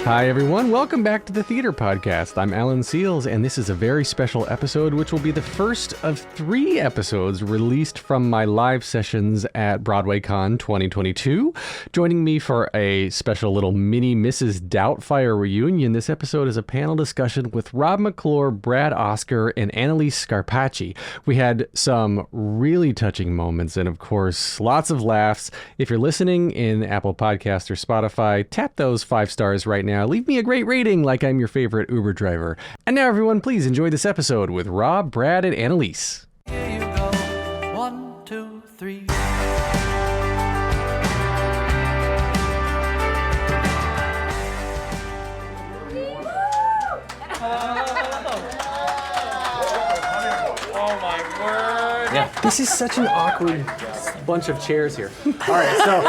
Hi, everyone. Welcome back to the Theater Podcast. I'm Alan Seals, and this is a very special episode, which will be the first of 3 episodes released from my live sessions at BroadwayCon 2022. Joining me for a special little mini Mrs. Doubtfire reunion, this episode is a panel discussion with Rob McClure, Brad Oscar, and Analise Scarpaci. We had some really touching moments and, of course, lots of laughs. If you're listening in Apple Podcasts or Spotify, tap those 5 stars right now. Leave me a great rating like I'm your favorite Uber driver. And now, everyone, please enjoy this episode with Rob, Brad, and Analise. Here you go. 1, 2, 3. Oh my word. Yeah. This is such an awkward bunch of chairs here. All right, so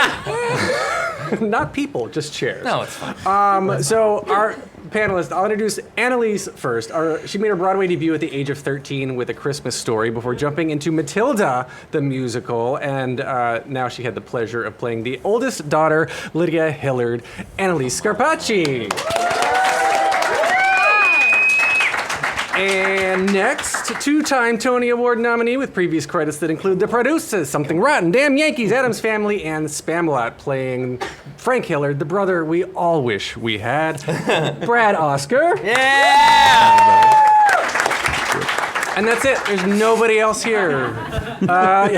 not people, just chairs. No, it's fine. So our panelists, I'll introduce Analise first. She made her Broadway debut at the age of 13 with A Christmas Story before jumping into Matilda the Musical, and now she had the pleasure of playing the oldest daughter, Lydia Hillard. Analise Scarpaci. And next, 2-time Tony Award nominee with previous credits that include The Producers, Something Rotten, Damn Yankees, Addams Family, and Spamalot, playing Frank Hillard, the brother we all wish we had, Brad Oscar. Yeah! And that's it. There's nobody else here. Last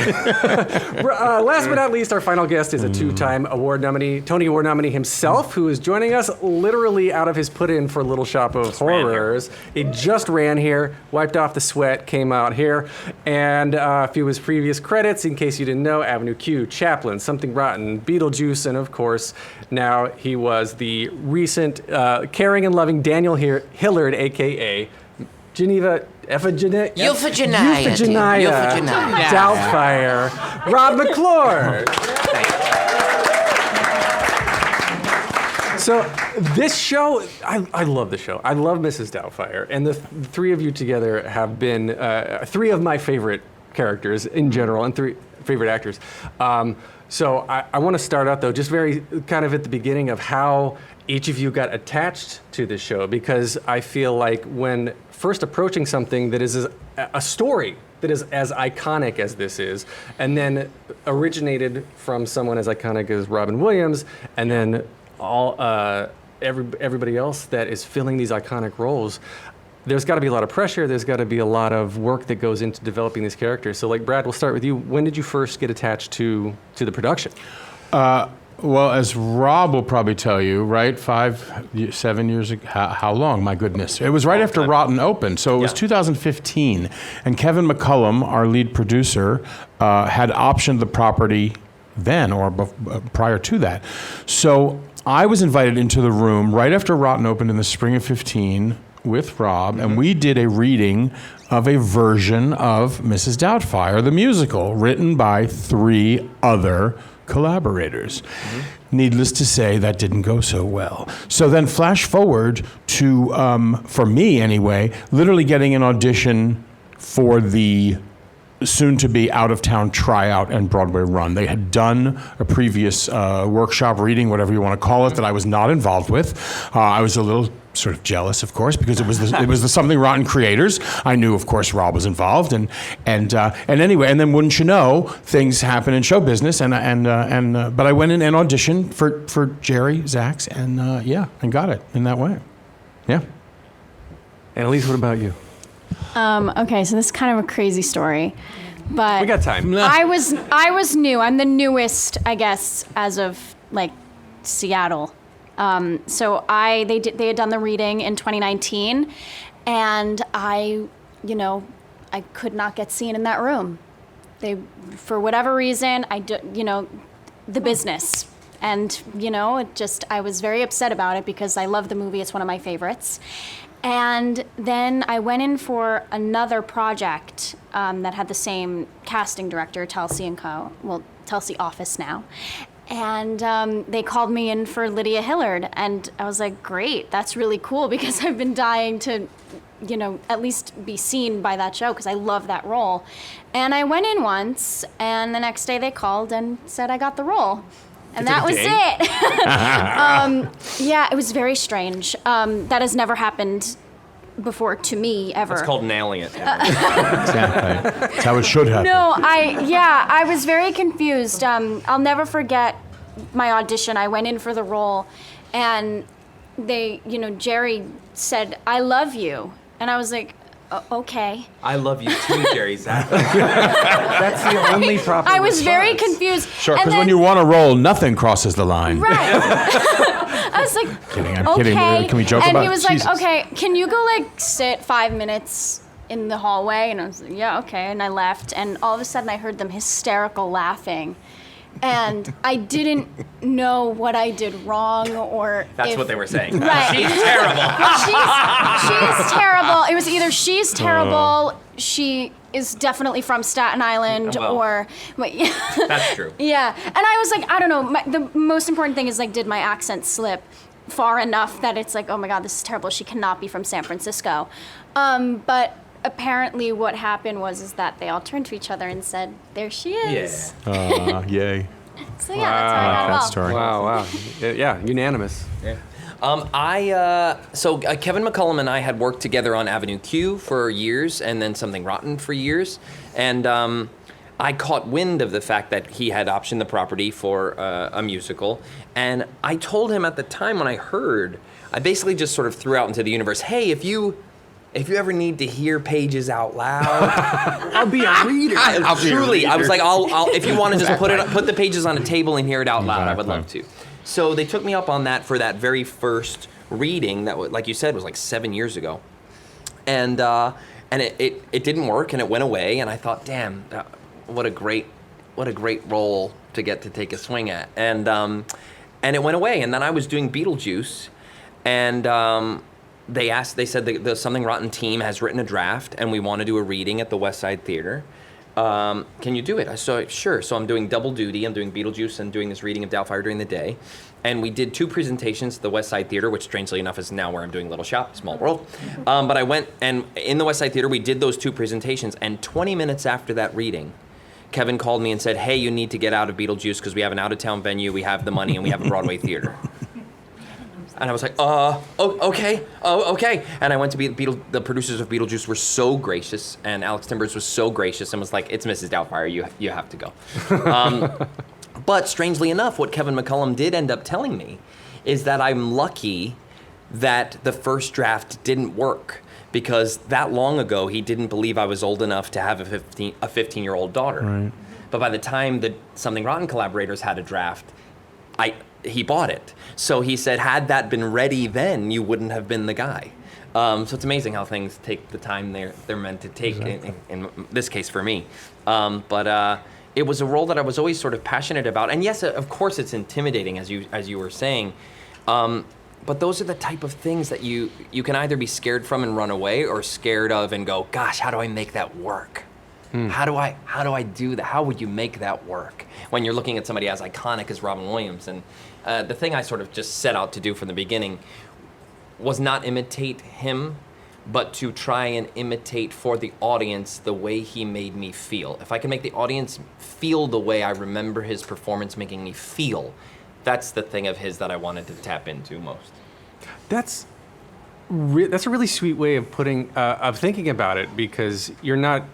but not least, our final guest is a 2-time Tony Award nominee himself, who is joining us literally out of his put-in for Little Shop of Horrors. He just ran here, wiped off the sweat, came out here, and a few of his previous credits, in case you didn't know: Avenue Q, Chaplin, Something Rotten, Beetlejuice, and of course, now he was the recent caring and loving Daniel Hillard, a.k.a. Geneva Euphigenia Doubtfire, Rob McClure. So this show, I love the show. I love Mrs. Doubtfire, and the 3 of you together have been 3 of my favorite characters in general, and 3 favorite actors. So I want to start out, though, just very kind of at the beginning of how each of you got attached to this show, because I feel like when first approaching something that is a story that is as iconic as this is, and then originated from someone as iconic as Robin Williams, and then everybody else that is filling these iconic roles, there's got to be a lot of pressure. There's got to be a lot of work that goes into developing these characters. So, like, Brad, we'll start with you. When did you first get attached to the production? Well, as Rob will probably tell you, right, 7 years ago, how long, my goodness. It was right after Rotten opened, so it was 2015, and Kevin McCullum, our lead producer, had optioned the property then, or prior to that. So I was invited into the room right after Rotten opened in the spring of 15 with Rob, and we did a reading of a version of Mrs. Doubtfire the Musical, written by 3 other collaborators. Needless to say, that didn't go so well. So then flash forward to, for me anyway, literally getting an audition for the soon-to-be out-of-town tryout and Broadway run. They had done a previous workshop reading, whatever you want to call it, that I was not involved with. I was a little sort of jealous, of course, because it was the Something Rotten creators. I knew, of course, Rob was involved, and anyway, and then wouldn't you know, things happen in show business, but I went in and auditioned for Jerry Zaks, and and got it in that way. Yeah. Analise, what about you? Okay, so this is kind of a crazy story, but We got time. I was new. I'm the newest, I guess, as of like Seattle. So they had done the reading in 2019, and I could not get seen in that room. For whatever reason, the business. And, I was very upset about it because I love the movie. It's one of my favorites. And then I went in for another project that had the same casting director, Telsey & Co. Well, Telsey Office now. And they called me in for Lydia Hillard. And I was like, great, that's really cool, because I've been dying to, at least be seen by that show, because I love that role. And I went in once, and the next day they called and said I got the role. And that was it. Yeah, it was very strange. That has never happened before to me ever. It's called nailing it. Exactly. That's how it should happen. No, I was very confused. I'll never forget my audition. I went in for the role, and Jerry said, "I love you," and I was like, okay. I love you too, Jerry. That's the only proper I was very response. confused. Sure, And because then- when you want to roll, nothing crosses the line. Right. I was like, I'm okay. kidding. Can we joke and about he was Jesus. like, okay, can you go sit 5 minutes in the hallway? And I was like, yeah, okay. And I left, and all of a sudden I heard them hysterical laughing. And I didn't know what I did wrong or That's if- what they were saying. Right. She's terrible. She's terrible. It was either she's terrible, she is definitely from Staten Island, Well. or... That's true. Yeah, and I was like, I don't know. The most important thing is did my accent slip far enough that it's like, oh my God, this is terrible. She cannot be from San Francisco. But apparently, what happened was that they all turned to each other and said, "There she is." Yay. So yeah, that's how I got that well. story. Wow. Yeah, unanimous. Kevin McCullum and I had worked together on Avenue Q for years, and then Something Rotten for years, and I caught wind of the fact that he had optioned the property for a musical, and I told him at the time when I heard, I basically just sort of threw out into the universe, hey, if you ever need to hear pages out loud, I'll be a reader. Truly, I was like, I'll if you want to just put the pages on a table and hear it out loud, I would love to. So they took me up on that for that very first reading that, like you said, was like 7 years ago, and it didn't work, and it went away, and I thought, damn, what a great role to get to take a swing at, and it went away, and then I was doing Beetlejuice, and they said the Something Rotten team has written a draft, and we want to do a reading at the West Side Theater. Can you do it? I said, sure. So I'm doing double duty. I'm doing Beetlejuice and doing this reading of Doubtfire during the day. And we did 2 presentations at the West Side Theater, which strangely enough is now where I'm doing Little Shop, Small World. But I went, and in the West Side Theater, we did those 2 presentations. And 20 minutes after that reading, Kevin called me and said, hey, you need to get out of Beetlejuice because we have an out-of-town venue, we have the money, and we have a Broadway theater. And I was like, okay. And I went to the producers of Beetlejuice were so gracious, and Alex Timbers was so gracious and was like, it's Mrs. Doubtfire, you have to go. But strangely enough, what Kevin McCullum did end up telling me is that I'm lucky that the first draft didn't work, because that long ago, he didn't believe I was old enough to have a 15-year-old daughter. Right. But by the time the Something Rotten collaborators had a draft, he bought it. So he said, had that been ready then, you wouldn't have been the guy. So it's amazing how things take the time they're meant to take, exactly. in this case for me. But it was a role that I was always sort of passionate about. And yes, of course it's intimidating, as you were saying. But those are the type of things that you can either be scared from and run away, or scared of and go, gosh, how do I make that work? How do I do that? How would you make that work when you're looking at somebody as iconic as Robin Williams? And the thing I sort of just set out to do from the beginning was not imitate him, but to try and imitate for the audience the way he made me feel. If I can make the audience feel the way I remember his performance making me feel, that's the thing of his that I wanted to tap into most. That's a really sweet way of thinking about it, because you're not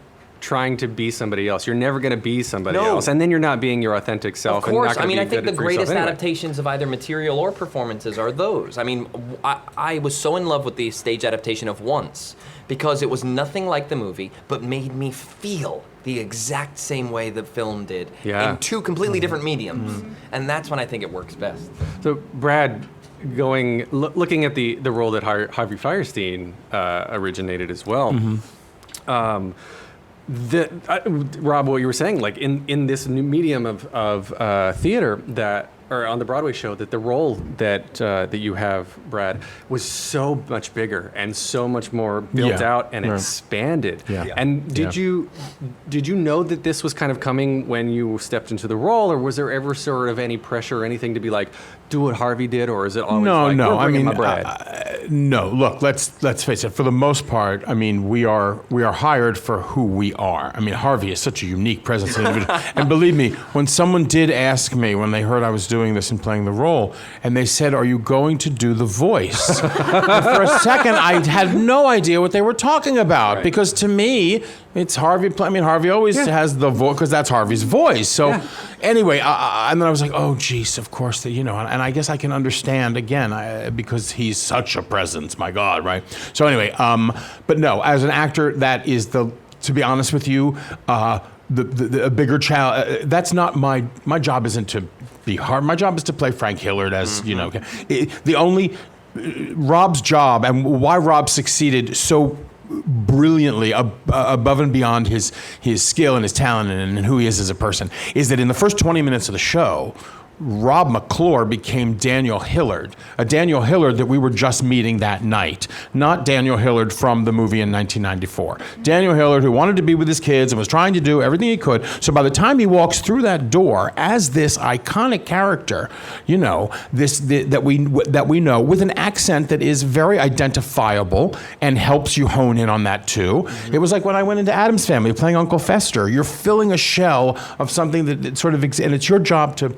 trying to be somebody else. You're never going to be somebody else, and then you're not being your authentic self. Of course. And not I think the greatest anyway. adaptations of either material or performances are those. I mean, I was so in love with the stage adaptation of Once, because it was nothing like the movie, but made me feel the exact same way the film did in 2 completely different mediums. And that's when I think it works best. So, Brad, looking at the role that Harvey Fierstein originated as well. Rob, what you were saying, like in this new medium of theater or on the Broadway show, that the role that you have, Brad, was so much bigger and so much more built out and expanded. Yeah. And did you know that this was kind of coming when you stepped into the role, or was there ever sort of any pressure or anything to be like, do what Harvey did, or is it always No. I mean, Brad? No. Look, let's face it. For the most part, I mean, we are hired for who we are. I mean, Harvey is such a unique presence, and believe me, when someone did ask me when they heard I was doing doing this and playing the role. And they said, are you going to do the voice? And for a second, I had no idea what they were talking about because to me, it's Harvey. Harvey always has the voice because that's Harvey's voice. So anyway, and then I was like, oh, geez, of course, and I guess I can understand again because he's such a presence. My God, right? So anyway, but no, as an actor, that is to be honest with you, the bigger challenge. That's not my job. Isn't to be hard. My job is to play Frank Hillard as the only Rob's job and why Rob succeeded so brilliantly above and beyond his skill and his talent and who he is as a person is that in the first 20 minutes of the show, Rob McClure became Daniel Hillard, a Daniel Hillard that we were just meeting that night, not Daniel Hillard from the movie in 1994. Daniel Hillard who wanted to be with his kids and was trying to do everything he could. So by the time he walks through that door as this iconic character, that we know with an accent that is very identifiable and helps you hone in on that too. It was like when I went into Addams Family playing Uncle Fester. You're filling a shell of something that sort of, and it's your job to,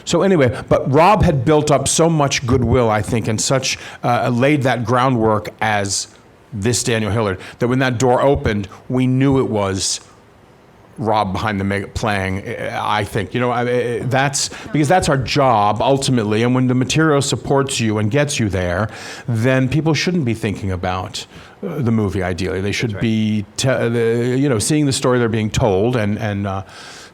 So anyway, but Rob had built up so much goodwill, I think, and such laid that groundwork as this Daniel Hillard that when that door opened, we knew it was Rob behind the playing. I think that's because that's our job ultimately. And when the material supports you and gets you there, then people shouldn't be thinking about the movie. Ideally, they should be seeing the story they're being told and.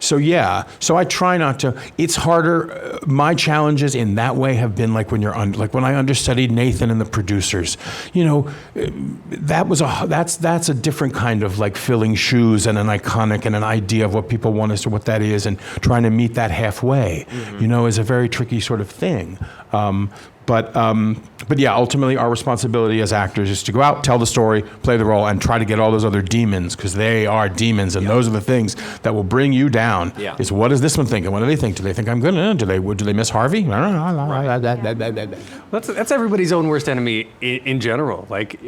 So I try not to. It's harder. My challenges in that way have been like when when I understudied Nathan and the producers. That's a different kind of like filling shoes and an iconic and an idea of what people want as to what that is and trying to meet that halfway. Is a very tricky sort of thing. But yeah, ultimately our responsibility as actors is to go out, tell the story, play the role, and try to get all those other demons, because they are demons, and those are the things that will bring you down. Yeah. Is what is this one thinking? What do they think? Do they think I'm good? Do they miss Harvey? That's everybody's own worst enemy in general. Like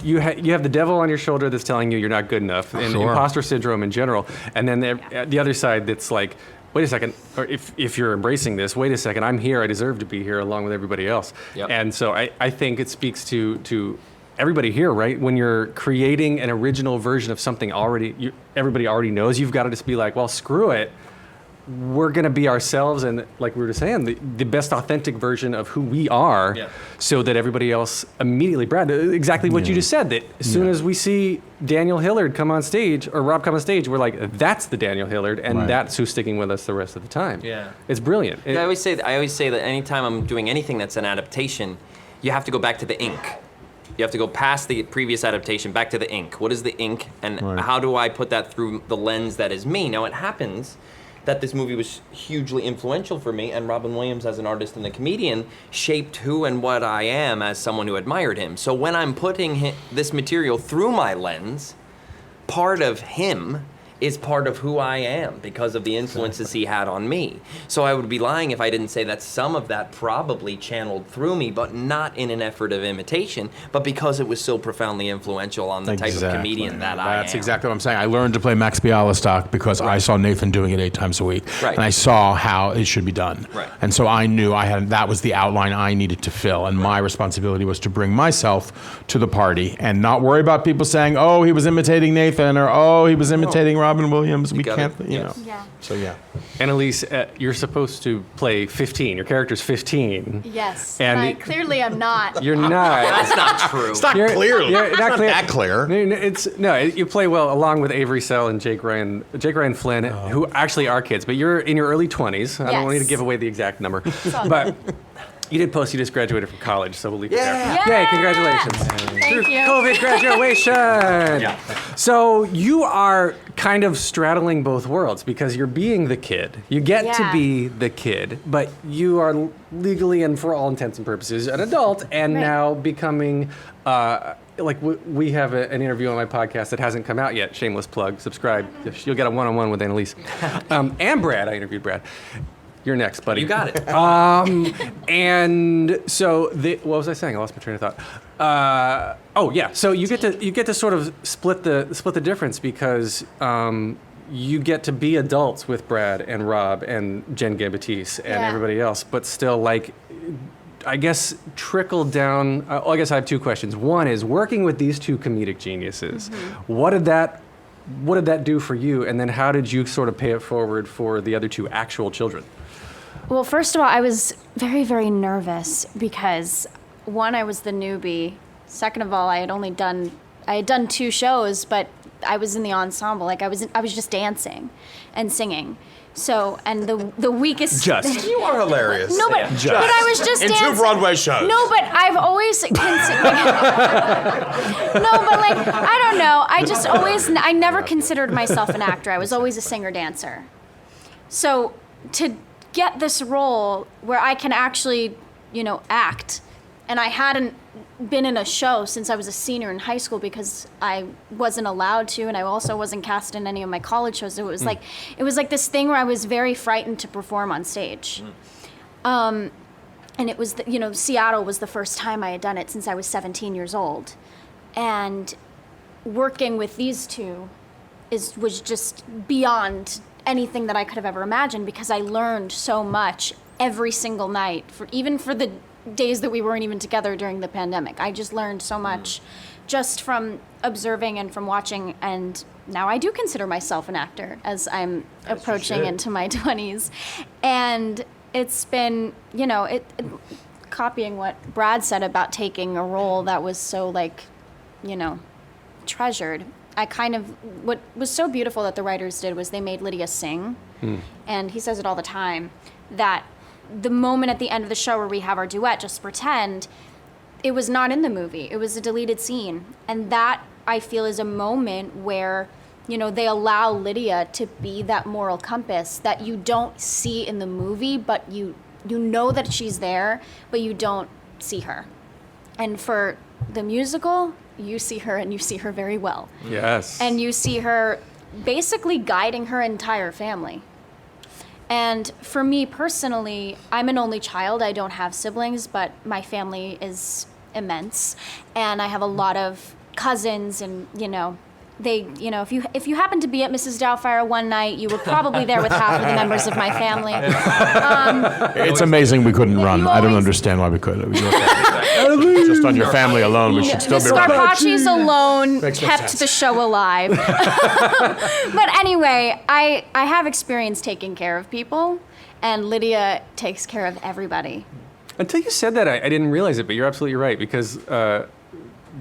you have the devil on your shoulder that's telling you you're not good enough, and imposter syndrome in general, and then the other side that's like, wait a second, or if you're embracing this, wait a second, I'm here, I deserve to be here along with everybody else. Yep. And so I think it speaks to everybody here, right? When you're creating an original version of something everybody already knows, you've got to just be like, well, screw it. We're going to be ourselves, and like we were just saying, the best authentic version of who we are, so that everybody else immediately, Brad, exactly what you just said, that as soon as we see Daniel Hillard come on stage, or Rob come on stage, we're like, that's the Daniel Hillard, and that's who's sticking with us the rest of the time. Yeah. It's brilliant. I always say that anytime I'm doing anything that's an adaptation, you have to go back to the ink. You have to go past the previous adaptation, back to the ink. What is the ink, and how do I put that through the lens that is me? Now, it happens that this movie was hugely influential for me, and Robin Williams as an artist and a comedian shaped who and what I am as someone who admired him. So when I'm putting this material through my lens, part of him is part of who I am because of the influences he had on me. So I would be lying if I didn't say that some of that probably channeled through me, but not in an effort of imitation, but because it was so profoundly influential on the type of comedian that I am. That's exactly what I'm saying. I learned to play Max Bialystock because I saw Nathan doing it 8 times a week, and I saw how it should be done. And so I knew that was the outline I needed to fill, and my responsibility was to bring myself to the party and not worry about people saying, oh, he was imitating Nathan, or oh, he was imitating Robin Williams. We can't, know. Yeah. So yeah. Annalise, you're supposed to play 15. Your character's 15. Yes. And I clearly am not. You're not. That's not true. It's not clear. It's not that clear. You play well along with Avery Sell and Jake Ryan Flynn, who actually are kids, but you're in your early 20s. I don't want you to give away the exact number, but. You did post you just graduated from college, so we'll leave it there. Yay, congratulations. Thank you. COVID graduation. So you are kind of straddling both worlds because you're being the kid. You get to be the kid, but you are legally and for all intents and purposes an adult, and now becoming we have an interview on my podcast that hasn't come out yet. Shameless plug. Subscribe. You'll get a one-on-one with Annalise. And Brad. I interviewed Brad. You're next, buddy. You got it. And so, what was I saying? I lost my train of thought. So you get to sort of split the difference because you get to be adults with Brad and Rob and Jen Gabbatise and Yeah. everybody else, but still, like, I guess trickle down. I guess I have two questions. One is working with these two comedic geniuses. What did that do for you? And then how did you sort of pay it forward for the other two actual children? Well, first of all, I was very, very nervous because, one, I was the newbie. Second of all, I had done 2 shows, but I was in the ensemble. Like I was just dancing and singing. So, and the weakest. Just. You are hilarious. No, but I was just In dancing. 2 Broadway shows. No, but I've always no, but like I don't know. I never considered myself an actor. I was always a singer dancer. So to get this role where I can actually, act, and I hadn't been in a show since I was a senior in high school because I wasn't allowed to, and I also wasn't cast in any of my college shows. So it was like this thing where I was very frightened to perform on stage. And it was, Seattle was the first time I had done it since I was 17 years old. And working with these two was just beyond anything that I could have ever imagined because I learned so much every single night, even for the days that we weren't even together during the pandemic. I just learned so much just from observing and from watching, and now I do consider myself an actor as I'm approaching into my 20s. And it's been, copying what Brad said about taking a role that was so treasured. What was so beautiful that the writers did was they made Lydia sing. And he says it all the time, that the moment at the end of the show where we have our duet, Just Pretend, it was not in the movie. It was a deleted scene. And that, I feel, is a moment where, they allow Lydia to be that moral compass that you don't see in the movie, but you know that she's there, but you don't see her. And for the musical, you see her, and you see her very well. Yes. And you see her basically guiding her entire family. And for me personally, I'm an only child. I don't have siblings, but my family is immense. And I have a lot of cousins, and, if you happen to be at Mrs. Doubtfire one night, you were probably there with half of the members of my family. It's amazing we couldn't run. I don't understand why we couldn't. Just on your family alone, we should still The be running. Scarpacis alone Makes no kept sense. the show alive. But anyway, I have experience taking care of people, and Lydia takes care of everybody. Until you said that, I didn't realize it, but you're absolutely right, because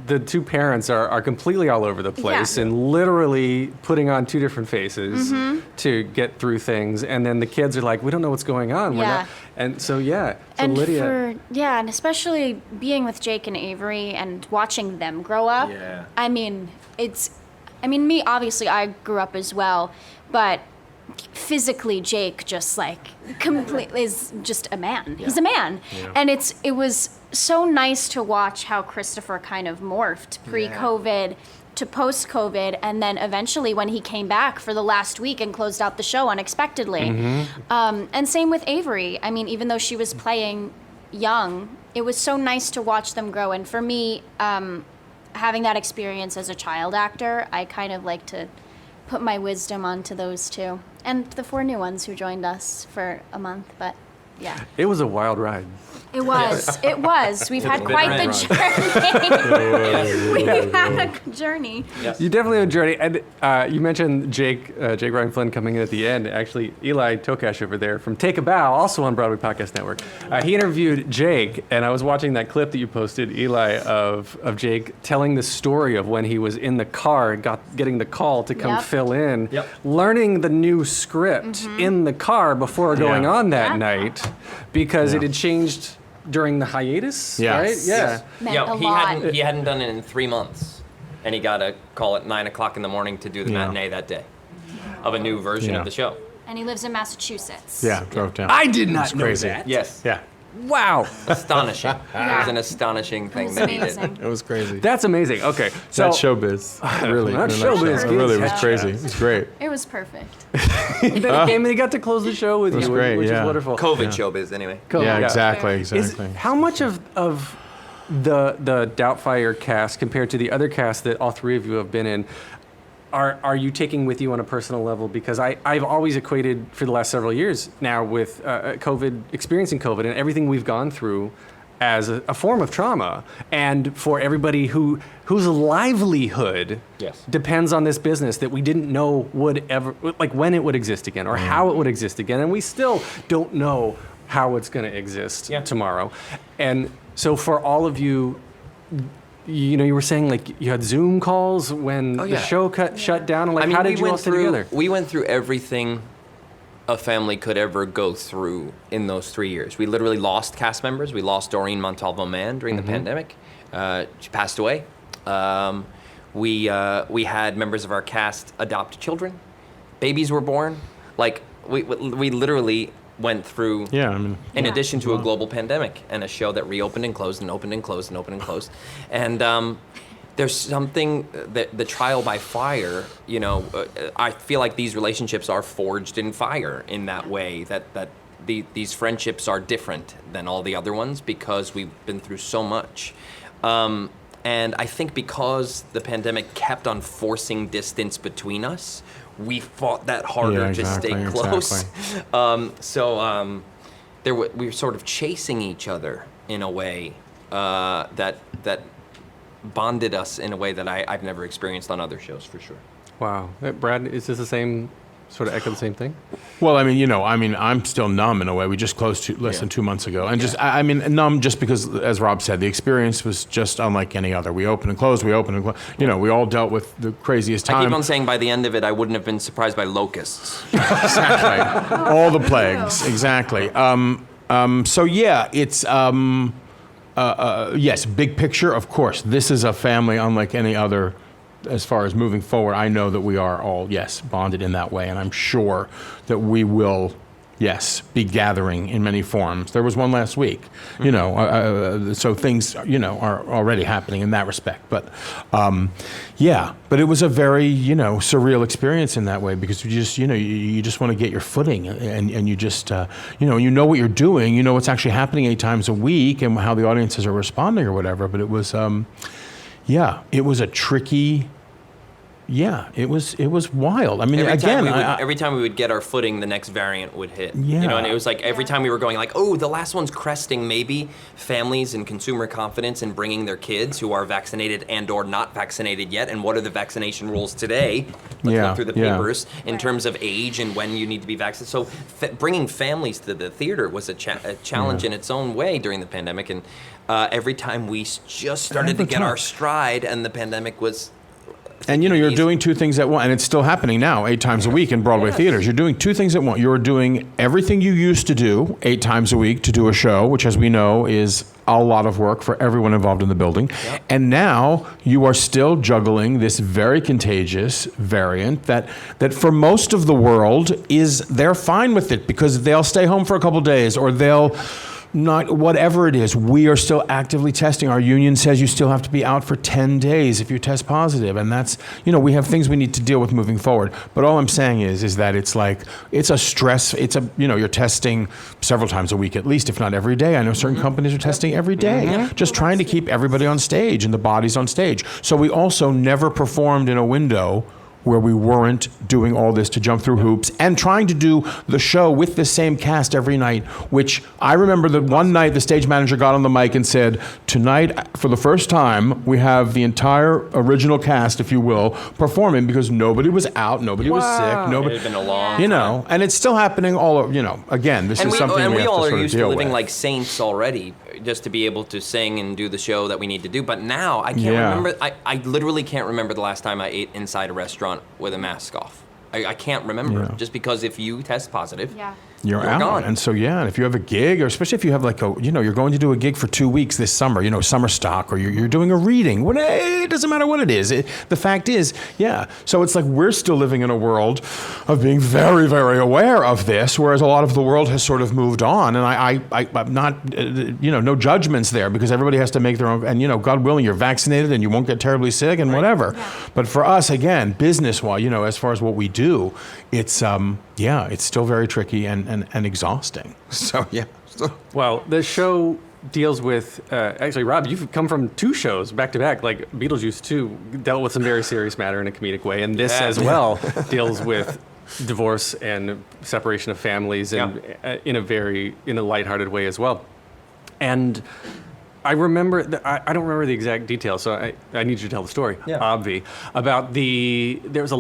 the two parents are completely all over the place and literally putting on 2 different faces to get through things, and then the kids are like, we don't know what's going on. We're not. And so And Lydia. and especially being with Jake and Avery and watching them grow up. Yeah. Me, obviously, I grew up as well, but physically, Jake just completely is just a man. He's a man. Yeah. And it was so nice to watch how Christopher kind of morphed pre-COVID to post-COVID, and then eventually when he came back for the last week and closed out the show unexpectedly. And same with Avery. Even though she was playing young, it was so nice to watch them grow. And for me, having that experience as a child actor, I kind of like to put my wisdom onto those two. And the 4 new ones who joined us for a month, but yeah. It was a wild ride. It was. It was. We've had been quite a the journey. We've had a journey. You definitely have a journey. And you mentioned Jake Ryan Flynn coming in at the end. Actually, Eli Tokash over there from Take a Bow, also on Broadway Podcast Network. He interviewed Jake, and I was watching that clip that you posted, Eli, of Jake telling the story of when he was in the car, getting the call to come fill in, learning the new script in the car before going on that night, because it had changed during the hiatus, right? Yeah. Meant a lot. He hadn't done it in 3 months, and he got a call at 9 o'clock in the morning to do the matinee that day of a new version of the show. And he lives in Massachusetts. Yeah, drove down. I did not know crazy. that. Yes. Yeah, Wow. Astonishing. It was an astonishing It thing was that he amazing. did. it was crazy. That's amazing. Okay. So That's showbiz. Really. Not in a nutshell. showbiz, It really was kids. crazy. It was great. It was perfect. then he came and he got to close the show with was you, great, which is yeah. wonderful. COVID showbiz, anyway. Cool. Yeah, Yeah. exactly. Is, how much of the Doubtfire cast compared to the other cast that all 3 of you have been in, are you taking with you on a personal level? Because I've always equated for the last several years now with experiencing COVID and everything we've gone through as a form of trauma. And for everybody whose livelihood depends on this business that we didn't know would ever, like when it would exist again or how it would exist again. And we still don't know how it's going to exist tomorrow. And so for all of you, you were saying like you had Zoom calls when the show shut down. And like, how did you all sit together? We went through everything a family could ever go through in those 3 years. We literally lost cast members. We lost Doreen Montalvo-Mann during the pandemic. She passed away. We had members of our cast adopt children. Babies were born. Like we literally went through, in addition to a global pandemic and a show that reopened and closed and opened and closed and opened and closed. And there's something that the trial by fire, I feel like these relationships are forged in fire in that way, that these friendships are different than all the other ones because we've been through so much. And I think because the pandemic kept on forcing distance between us, we fought that harder to stay close. Exactly. We were sort of chasing each other in a way that bonded us in a way that I've never experienced on other shows, for sure. Wow. Brad, is this the same, sort of echo the same thing? Well, I'm still numb in a way. We just closed less than 2 months ago. And numb just because, as Rob said, the experience was just unlike any other. We opened and closed, we all dealt with the craziest time. I keep on saying by the end of it, I wouldn't have been surprised by locusts. Exactly. All the plagues, exactly. So yeah, it's... yes, big picture, of course. This is a family unlike any other. As far as moving forward, I know that we are all, bonded in that way. And I'm sure that we will, be gathering in many forms. There was one last week, so things, are already happening in that respect. But, but it was a very, surreal experience in that way because you just, you just want to get your footing and you just, you know what you're doing, you know what's actually happening 8 times a week and how the audiences are responding or whatever. But it was, it was a tricky. It was wild. I mean, every time we would get our footing, the next variant would hit. Yeah. And it was like every time we were going like, oh, the last one's cresting. Maybe families and consumer confidence in bringing their kids who are vaccinated and/or not vaccinated yet, and what are the vaccination rules today? Let's look through the papers in terms of age and when you need to be vaccinated. So bringing families to the theater was a challenge in its own way during the pandemic. And every time we just started to get our stride, and the pandemic was. And you're doing 2 things at once, and it's still happening now 8 times a week in Broadway theaters. You're doing 2 things at once. You're doing everything you used to do 8 times a week to do a show, which, as we know, is a lot of work for everyone involved in the building. Yep. And now you are still juggling this very contagious variant that for most of the world they're fine with it because they'll stay home for a couple days or they'll. Not whatever it is, we are still actively testing. Our union says you still have to be out for 10 days if you test positive. And that's, we have things we need to deal with moving forward. But all I'm saying is that it's like, it's a stress. It's you're testing several times a week at least, if not every day. I know certain companies are testing every day, just trying to keep everybody on stage and the bodies on stage. So we also never performed in a window where we weren't doing all this to jump through hoops and trying to do the show with the same cast every night, which I remember that one night the stage manager got on the mic and said, tonight, for the first time, we have the entire original cast, if you will, performing because nobody was out, nobody was sick, nobody, it had been a long time. And it's still happening all over, again, this is something we have all to are sort of used deal to living with. like saints already, just to be able to sing and do the show that we need to do. But now I can't remember. I literally can't remember the last time I ate inside a restaurant with a mask off. I can't remember, just because if you test positive, you're out. Gone. And so, and if you have a gig, or especially if you have like you're going to do a gig for 2 weeks this summer, summer stock, or you're doing a reading, it doesn't matter what it is. The fact is, so it's like we're still living in a world of being very, very aware of this, whereas a lot of the world has sort of moved on. And I'm not, no judgments there because everybody has to make their own, and God willing, you're vaccinated and you won't get terribly sick and whatever. Yeah. But for us, again, business-wise, as far as what we do, it's, it's still very tricky and exhausting. So, Well, the show deals with, actually, Rob, you've come from 2 shows back to back, like Beetlejuice 2 dealt with some very serious matter in a comedic way, and this as well deals with divorce and separation of families and in a lighthearted way as well. And I remember, I don't remember the exact details, so I need you to tell the story, Obvi, about there was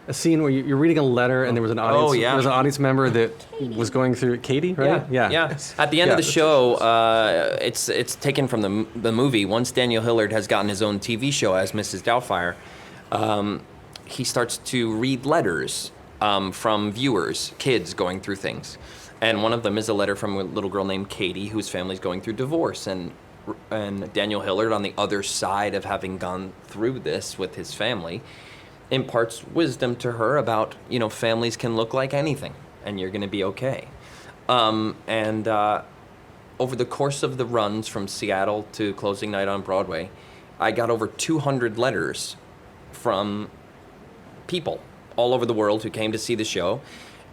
a scene where you're reading a letter and there was an audience, there was an audience member that was going through, Katie, right? Yeah. At the end of the show, it's taken from the movie. Once Daniel Hillard has gotten his own TV show as Mrs. Doubtfire, he starts to read letters from viewers, kids going through things. And one of them is a letter from a little girl named Katie, whose family's going through divorce. And Daniel Hillard, on the other side of having gone through this with his family, imparts wisdom to her about, families can look like anything, and you're going to be okay. And over the course of the runs from Seattle to closing night on Broadway, I got over 200 letters from people all over the world who came to see the show.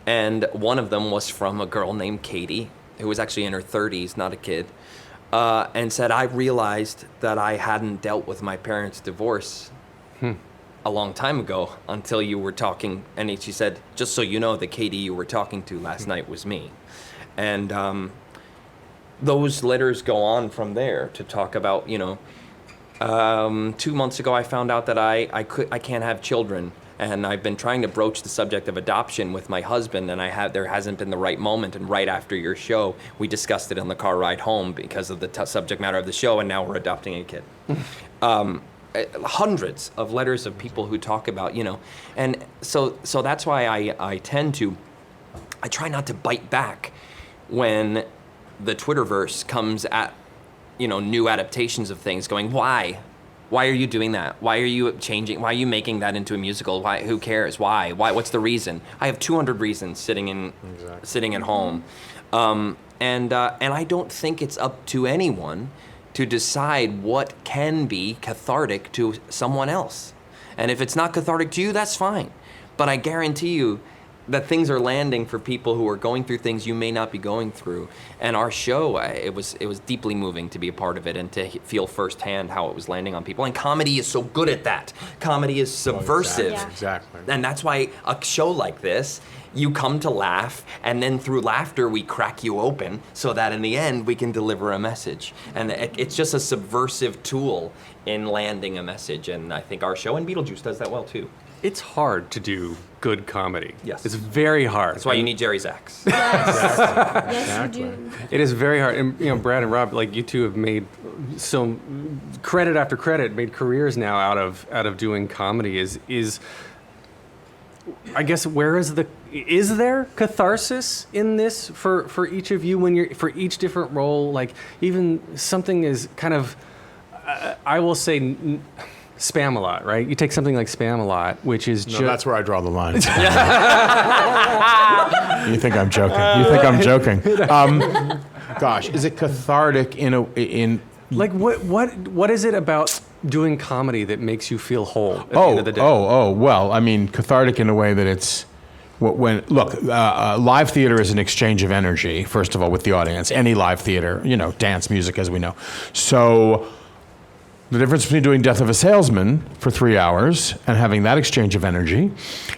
And one of them was from a girl named Katie, who was actually in her 30s, not a kid, and said, I realized that I hadn't dealt with my parents' divorce a long time ago until you were talking. And she said, just so you know, the Katie you were talking to last night was me. And those letters go on from there to talk about, 2 months ago I found out that I can't have children. And I've been trying to broach the subject of adoption with my husband, and there hasn't been the right moment. And right after your show, we discussed it on the car ride home because of the subject matter of the show, and now we're adopting a kid. Hundreds of letters of people who talk about, and so that's why I try not to bite back when the Twitterverse comes at, new adaptations of things, going, why? Why are you doing that? Why are you changing? Why are you making that into a musical? Why? Who cares? Why? What's the reason? I have 200 reasons sitting at home, and I don't think it's up to anyone to decide what can be cathartic to someone else. And if it's not cathartic to you, that's fine. But I guarantee you that things are landing for people who are going through things you may not be going through. And our show, it was deeply moving to be a part of it and to feel firsthand how it was landing on people. And comedy is so good at that. Comedy is subversive. Exactly. And that's why a show like this, you come to laugh, and then through laughter we crack you open so that in the end we can deliver a message. And it's just a subversive tool in landing a message. And I think our show, and Beetlejuice does that well too. It's hard to do good comedy. Yes. It's very hard. That's why you need Jerry Zaks. Yes, you do. It is very hard. And, Brad and Rob, like you two have made some credit after credit, made careers now out of doing comedy. Is I guess, is there catharsis in this for each of you for each different role? Like even something is kind of, I will say, Spam-A-Lot, right? You take something like Spam-A-Lot, which is just... No, that's where I draw the line. You think I'm joking. Gosh, is it cathartic in... Like, what is it about doing comedy that makes you feel whole at the end of the day? Well, I mean, cathartic in a way that it's... live theater is an exchange of energy, first of all, with the audience. Any live theater, dance, music, as we know. So... the difference between doing Death of a Salesman for 3 hours and having that exchange of energy,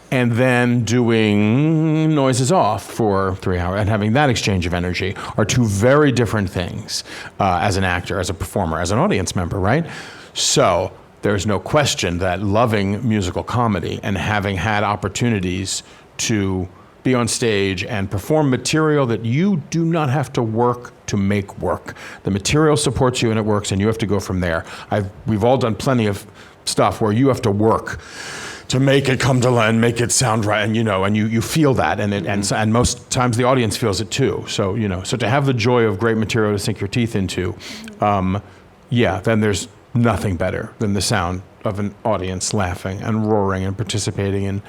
and then doing Noises Off for 3 hours and having that exchange of energy are two very different things as an actor, as a performer, as an audience member, right? So there's no question that loving musical comedy and having had opportunities to be on stage and perform material that you do not have to work to make work. The material supports you and it works, and you have to go from there. We've all done plenty of stuff where you have to work to make it come to life and make it sound right, and you feel that, and most times the audience feels it too. So so to have the joy of great material to sink your teeth into, then there's nothing better than the sound of an audience laughing and roaring and participating in,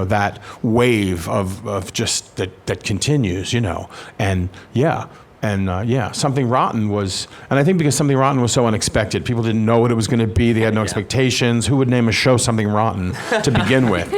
that wave of just that continues, Something Rotten was, and I think because Something Rotten was so unexpected, people didn't know what it was going to be. They had no expectations. Who would name a show Something Rotten to begin with?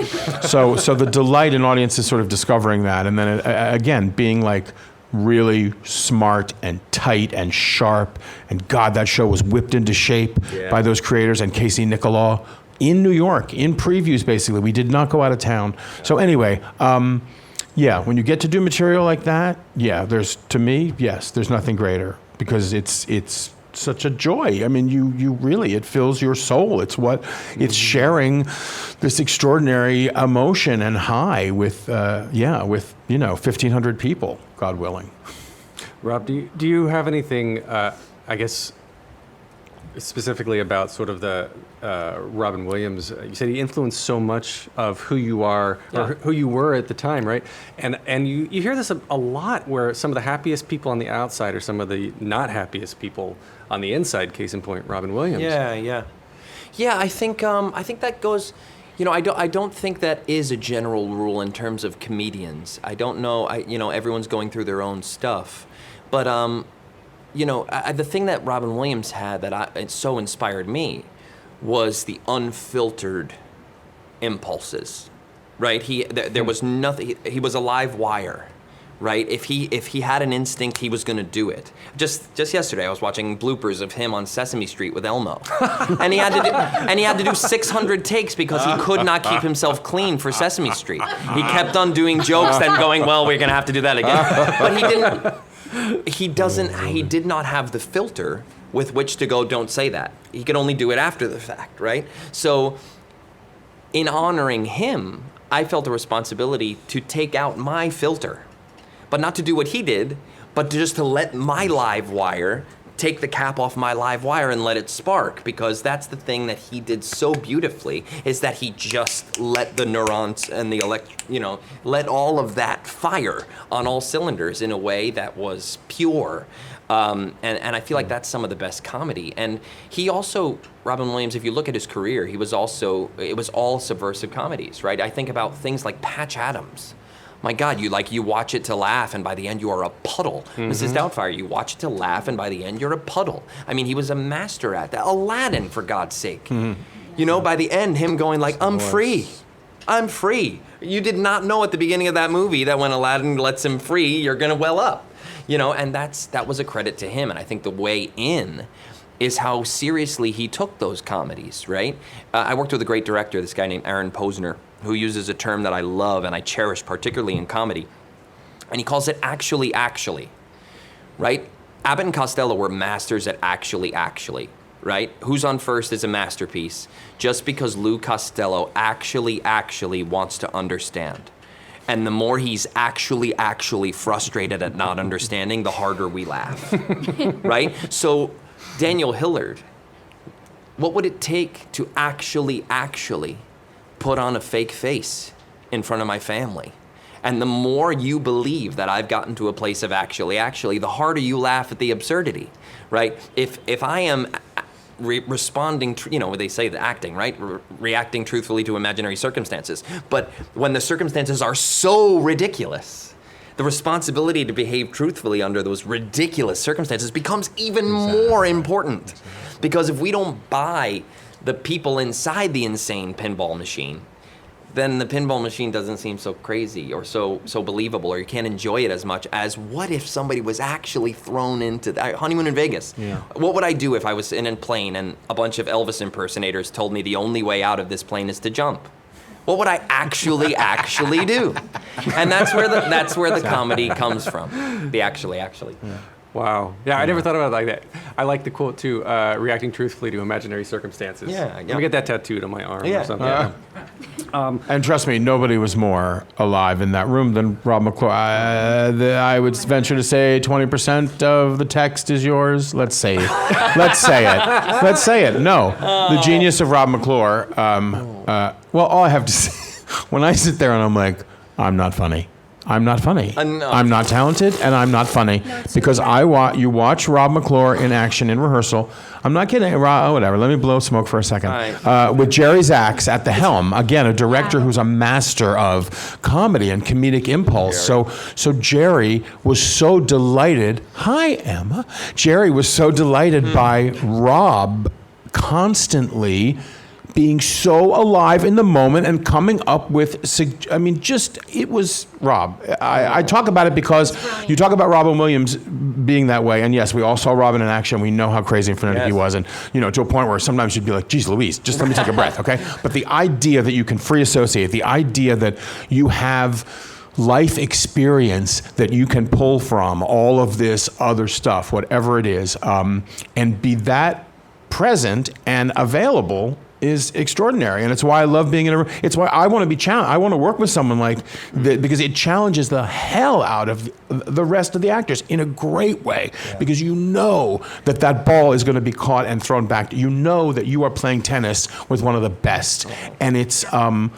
So the delight in audiences sort of discovering that, and then again being like really smart and tight and sharp. And God, that show was whipped into shape by those creators and Casey Nicholaw in New York, in previews, basically. We did not go out of town. So anyway, when you get to do material like that, there's nothing greater, because it's such a joy. I mean, you really, it fills your soul. It's sharing this extraordinary emotion and high with 1,500 people, God willing. Rob, do you have anything, I guess, specifically about sort of the Robin Williams? You said he influenced so much of who you are, or who you were at the time, right? And you hear this a lot, where some of the happiest people on the outside are some of the not happiest people on the inside. Case in point, Robin Williams. Yeah. I think that goes. I don't think that is a general rule in terms of comedians. I don't know. Everyone's going through their own stuff, but the thing that Robin Williams had that it so inspired me was the unfiltered impulses, right? There was nothing. He was a live wire, right? If he had an instinct, he was going to do it. Just yesterday, I was watching bloopers of him on Sesame Street with Elmo, and he had to do 600 takes because he could not keep himself clean for Sesame Street. He kept on doing jokes and going, well, we're going to have to do that again, but he didn't. He did not have the filter with which to go, don't say that. He could only do it after the fact, right? So in honoring him, I felt a responsibility to take out my filter, but not to do what he did, but just to let my live wire take the cap off my live wire and let it spark, because that's the thing that he did so beautifully, is that he just let the neurons and the let all of that fire on all cylinders in a way that was pure. And I feel like that's some of the best comedy. And he also, Robin Williams, if you look at his career, it was all subversive comedies, right? I think about things like Patch Adams. My God, you watch it to laugh, and by the end you are a puddle. Mrs. Doubtfire, you watch it to laugh, and by the end you're a puddle. I mean, he was a master at that. Aladdin, for God's sake. By the end, him going like, I'm free. I'm free. You did not know at the beginning of that movie that when Aladdin lets him free, you're gonna well up. And that was a credit to him. And I think the way in is how seriously he took those comedies, right? I worked with a great director, this guy named Aaron Posner, who uses a term that I love and I cherish, particularly in comedy. And he calls it actually, right? Abbott and Costello were masters at actually, right? Who's on First is a masterpiece, just because Lou Costello actually wants to understand. And the more he's actually frustrated at not understanding, the harder we laugh, right? So Daniel Hillard, what would it take to actually put on a fake face in front of my family? And the more you believe that I've gotten to a place of actually, the harder you laugh at the absurdity, right? If I am responding, they say the acting, right? Reacting truthfully to imaginary circumstances. But when the circumstances are so ridiculous, the responsibility to behave truthfully under those ridiculous circumstances becomes even more important. Because if we don't buy the people inside the insane pinball machine, then the pinball machine doesn't seem so crazy or so believable, or you can't enjoy it as much as what if somebody was actually thrown into Honeymoon in Vegas. Yeah. What would I do if I was in a plane and a bunch of Elvis impersonators told me the only way out of this plane is to jump? What would I actually do? And that's where the comedy comes from. The actually. Yeah. Wow. Yeah, I never thought about it like that. I like the quote too, reacting truthfully to imaginary circumstances. Yeah. Let me get that tattooed on my arm or something. And trust me, nobody was more alive in that room than Rob McClure. I would venture to say 20% of the text is yours. Let's say it. No. The genius of Rob McClure. All I have to say, when I sit there and I'm like, I'm not funny. I'm not funny. I'm not talented, and I'm not funny. No, because you watch Rob McClure in action in rehearsal. I'm not kidding. Whatever. Let me blow smoke for a second. With Jerry Zaks at the helm, again, a director who's a master of comedy and comedic impulse. So Jerry was so delighted. Hi, Emma. Jerry was so delighted by Rob constantly being so alive in the moment and coming up with, it was Rob. I talk about it because you talk about Robin Williams being that way, and yes, we all saw Robin in action. We know how crazy and frenetic he was, and to a point where sometimes you'd be like, geez Louise, just let me take a breath, okay? But the idea that you can free associate, the idea that you have life experience that you can pull from all of this other stuff, whatever it is, and be that present and available is extraordinary, and it's why I love being in a room. It's why I want to be challenged. I want to work with someone like that because it challenges the hell out of the rest of the actors in a great way. Because you know that ball is going to be caught and thrown back. You know that you are playing tennis with one of the best, and it's and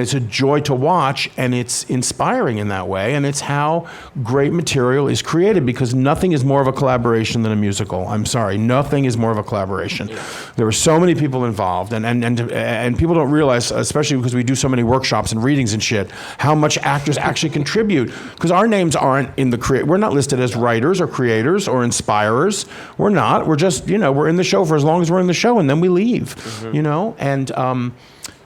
it's a joy to watch, and it's inspiring in that way, and it's how great material is created. Because nothing is more of a collaboration than a musical. I'm sorry, nothing is more of a collaboration. There were so many people involved. And people don't realize, especially because we do so many workshops and readings and shit, how much actors actually contribute. Because our names aren't in the we're not listed as writers or creators or inspirers. We're not. We're just we're in the show for as long as we're in the show, and then we leave. And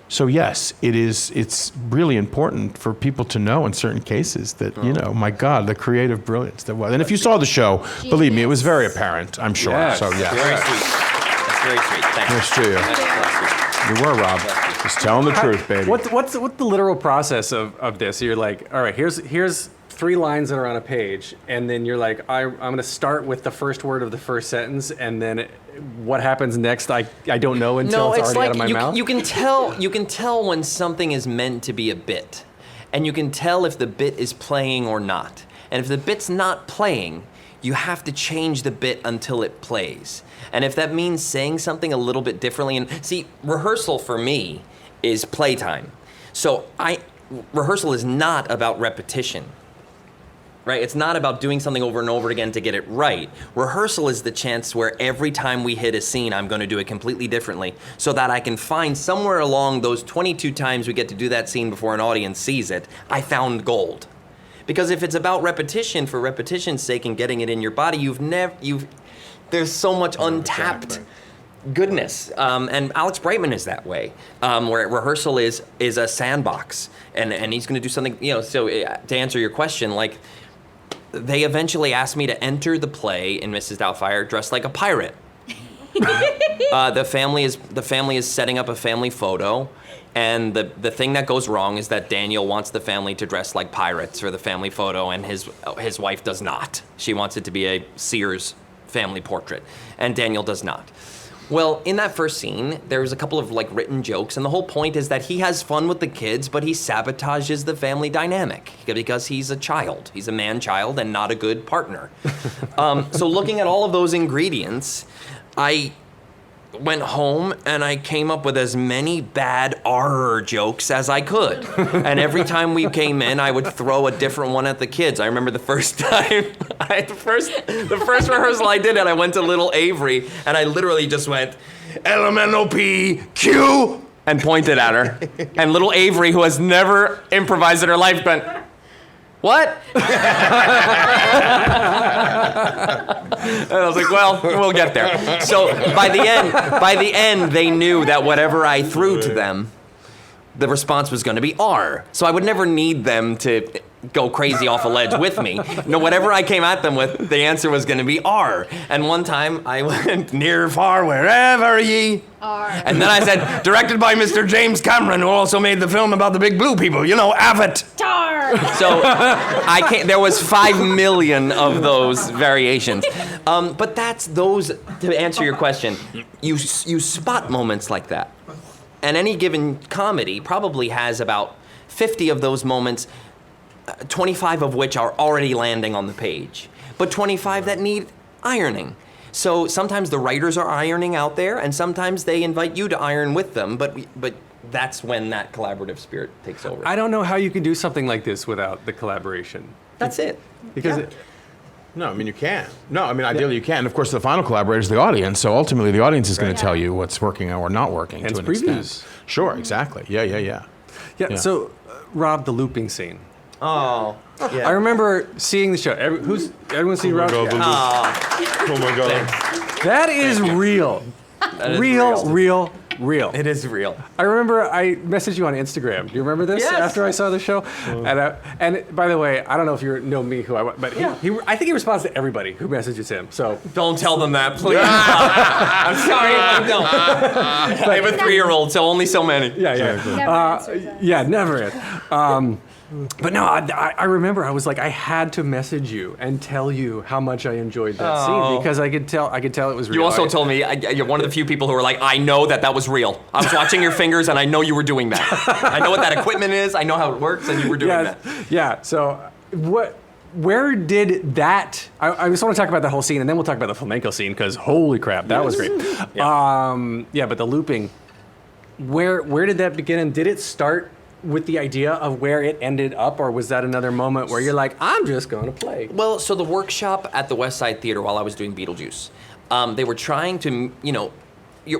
so yes, it's really important for people to know in certain cases that my God, the creative brilliance that was. And if you saw the show, believe me, it was very apparent. I'm sure. Yes. So yeah. Very sweet. That's very sweet. Thanks. Nice to you. You were, Rob. Just telling the truth, baby. What's the literal process of this? You're like, all right, here's 3 lines that are on a page, and then you're like, I'm going to start with the first word of the first sentence, and then what happens next, I don't know until it's already out of my mouth. You can tell when something is meant to be a bit, and you can tell if the bit is playing or not. And if the bit's not playing, you have to change the bit until it plays. And if that means saying something a little bit differently, and see, rehearsal for me is playtime. So rehearsal is not about repetition, right? It's not about doing something over and over again to get it right. Rehearsal is the chance where every time we hit a scene, I'm going to do it completely differently so that I can find somewhere along those 22 times we get to do that scene before an audience sees it, I found gold. Because if it's about repetition for repetition's sake and getting it in your body, there's so much untapped goodness. And Alex Brightman is that way, where rehearsal is a sandbox, and he's going to do something. So to answer your question, like they eventually asked me to enter the play in Mrs. Doubtfire dressed like a pirate. The family is setting up a family photo. And the thing that goes wrong is that Daniel wants the family to dress like pirates for the family photo, and his wife does not. She wants it to be a Sears family portrait, and Daniel does not. Well, in that first scene, there's a couple of written jokes, and the whole point is that he has fun with the kids, but he sabotages the family dynamic because he's a child. He's a man-child and not a good partner. So looking at all of those ingredients, I went home and I came up with as many bad R jokes as I could. And every time we came in, I would throw a different one at the kids. I remember the first time, the first rehearsal I did it, I went to Little Avery and I literally just went, LMNOP, and pointed at her. And Little Avery, who has never improvised in her life, went, what? And I was like, well, we'll get there. So by the end, they knew that whatever I threw to them, the response was going to be R. So I would never need them to go crazy off a ledge with me. No, whatever I came at them with, the answer was going to be R. And one time I went, near, far, wherever ye. R. And then I said, directed by Mr. James Cameron, who also made the film about the big blue people, Avatar. So there was 5 million of those variations. But that's those, to answer your question, you spot moments like that. And any given comedy probably has about 50 of those moments, 25 of which are already landing on the page, but 25 that need ironing. So sometimes the writers are ironing out there, and sometimes they invite you to iron with them, but that's when that collaborative spirit takes over. I don't know how you can do something like this without the collaboration. That's it. Because No, I mean, you can. No, I mean, ideally you can. And of course, the final collaborator is the audience, so ultimately the audience is going to tell you what's working or not working and to an previews. extent. Sure, exactly. Yeah. So, Rob, the looping scene. Oh, yeah. I remember seeing the show. Everyone seen Rob? Oh my God. That is real. That is real, real. It is real. I remember I messaged you on Instagram. Do you remember this? Yes. After I saw the show? And by the way, I don't know if you know me, but I think he responds to everybody who messages him. So Don't tell them that, please. I'm sorry, I don't. I have a 3-year-old, so only so many. Never is. But no, I remember I was like, I had to message you and tell you how much I enjoyed that scene because I could tell it was real. You also told me you're one of the few people who are like, I know that was real. I was watching your fingers, and I know you were doing that. I know what that equipment is. I know how it works, and you were doing that. Yeah. So where did that? I just want to talk about the whole scene, and then we'll talk about the flamenco scene because holy crap, that was great. But the looping, where did that begin? And did it start with the idea of where it ended up, or was that another moment where you're like, I'm just going to play? Well, so the workshop at the West Side Theater while I was doing Beetlejuice, they were trying to,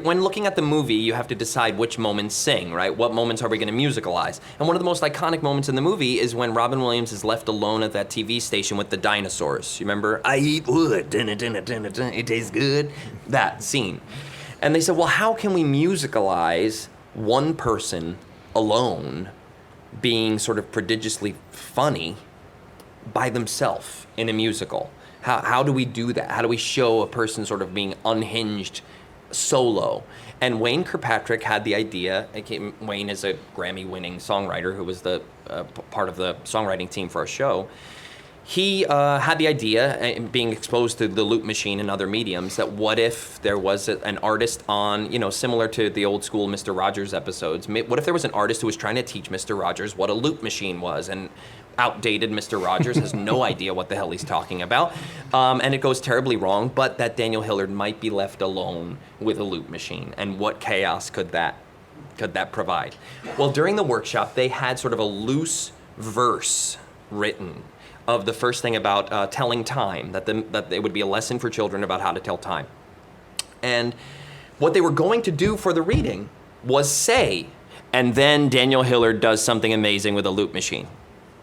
when looking at the movie, you have to decide which moments sing, right? What moments are we going to musicalize? And one of the most iconic moments in the movie is when Robin Williams is left alone at that TV station with the dinosaurs. You remember? I eat wood, it tastes good. That scene. And they said, well, how can we musicalize one person alone being sort of prodigiously funny by themselves in a musical? How do we do that? How do we show a person sort of being unhinged solo? And Wayne Kirkpatrick had the idea. Wayne is a Grammy-winning songwriter who was the part of the songwriting team for our show. He had the idea, being exposed to the loop machine and other mediums, that what if there was an artist on, similar to the old school Mr. Rogers episodes, what if there was an artist who was trying to teach Mr. Rogers what a loop machine was, and outdated Mr. Rogers has no idea what the hell he's talking about, and it goes terribly wrong, but that Daniel Hillard might be left alone with a loop machine, and what chaos could that provide? Well, during the workshop, they had sort of a loose verse written of the first thing about telling time, that it would be a lesson for children about how to tell time. And what they were going to do for the reading was say, and then Daniel Hillard does something amazing with a loop machine.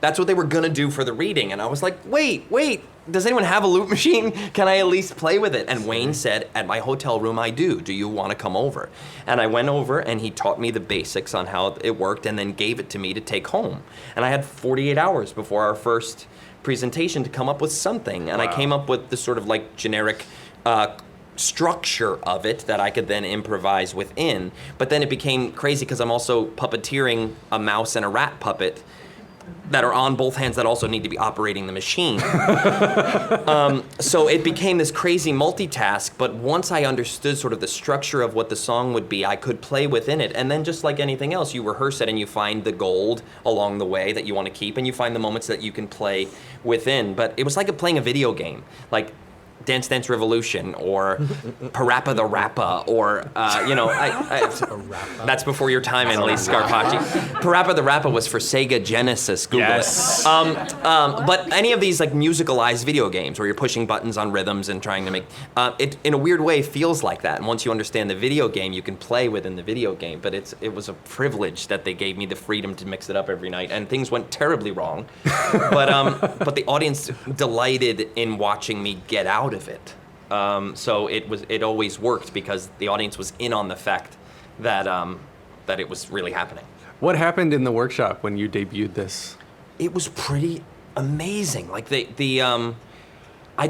That's what they were gonna do for the reading. And I was like, wait, does anyone have a loop machine? Can I at least play with it? And Wayne said, at my hotel room, I do. Do you wanna come over? And I went over and he taught me the basics on how it worked and then gave it to me to take home. And I had 48 hours before our first presentation to come up with something. And I came up with this sort of like generic structure of it that I could then improvise within. But then it became crazy because I'm also puppeteering a mouse and a rat puppet that are on both hands that also need to be operating the machine. So it became this crazy multitask, but once I understood sort of the structure of what the song would be, I could play within it. And then just like anything else, you rehearse it and you find the gold along the way that you want to keep, and you find the moments that you can play within. But it was like playing a video game. Like Dance Dance Revolution or Parappa the Rappa or, that's before your time, Analise Scarpaci. Parappa the Rappa was for Sega Genesis, Google it. But any of these like musicalized video games where you're pushing buttons on rhythms and trying to make, it in a weird way feels like that. And once you understand the video game, you can play within the video game. But it was a privilege that they gave me the freedom to mix it up every night. And things went terribly wrong. But the audience delighted in watching me get out of it. So it always worked because the audience was in on the fact that it was really happening. What happened in the workshop when you debuted this? It was pretty amazing. Like I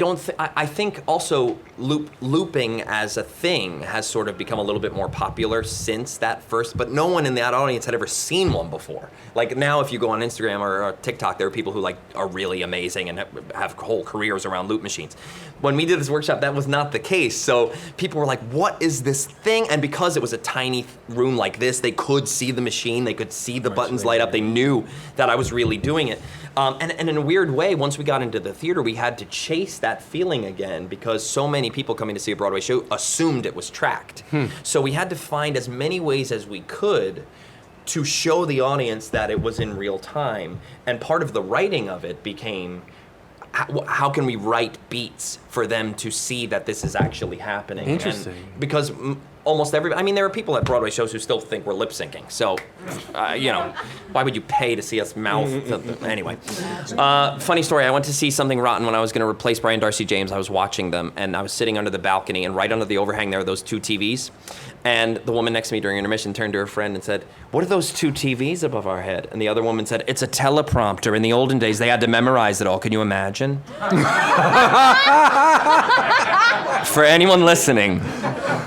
think also looping as a thing has sort of become a little bit more popular since that first, but no one in that audience had ever seen one before. Like now if you go on Instagram or TikTok, there are people who like are really amazing and have whole careers around loop machines. When we did this workshop, that was not the case. So people were like, what is this thing? And because it was a tiny room like this, they could see the machine, they could see the buttons light up, they knew that I was really doing it. And in a weird way, once we got into the theater, we had to chase that feeling again because so many people coming to see a Broadway show assumed it was tracked. So we had to find as many ways as we could to show the audience that it was in real time. And part of the writing of it became, how can we write beats for them to see that this is actually happening? Interesting. And because almost everybody. I mean, there are people at Broadway shows who still think we're lip syncing. So, why would you pay to see us mouth? Anyway, funny story. I went to see Something Rotten when I was going to replace Brian Darcy James. I was watching them, and I was sitting under the balcony, and right under the overhang there are those 2 TVs. And the woman next to me during intermission turned to her friend and said, "What are those 2 TVs above our head?" And the other woman said, "It's a teleprompter. In the olden days, they had to memorize it all. Can you imagine?" For anyone listening,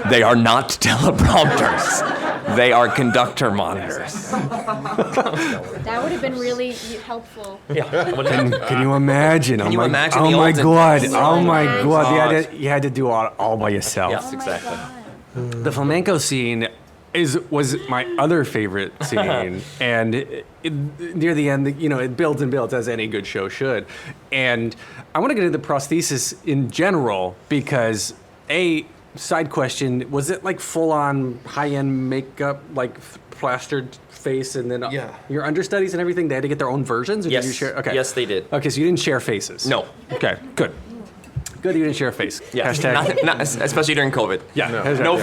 they are not teleprompters. They are conductor monitors. That would have been really helpful. Can you imagine? Can you imagine Oh the my olden God! days? Oh my Oh God! You had to do all by yourself. Yes, exactly. The flamenco scene was my other favorite scene, and near the end, it builds and builds as any good show should. And I want to get into the prosthesis in general because side question, was it like full on high end makeup, like plastered face, and then your understudies and everything? They had to get their own versions, or Yes. did you share? Okay. Yes, they did. Okay, so you didn't share faces. No. Okay, good. Good, you didn't share a face. Yeah. Hashtag. Not, especially during COVID. Yeah.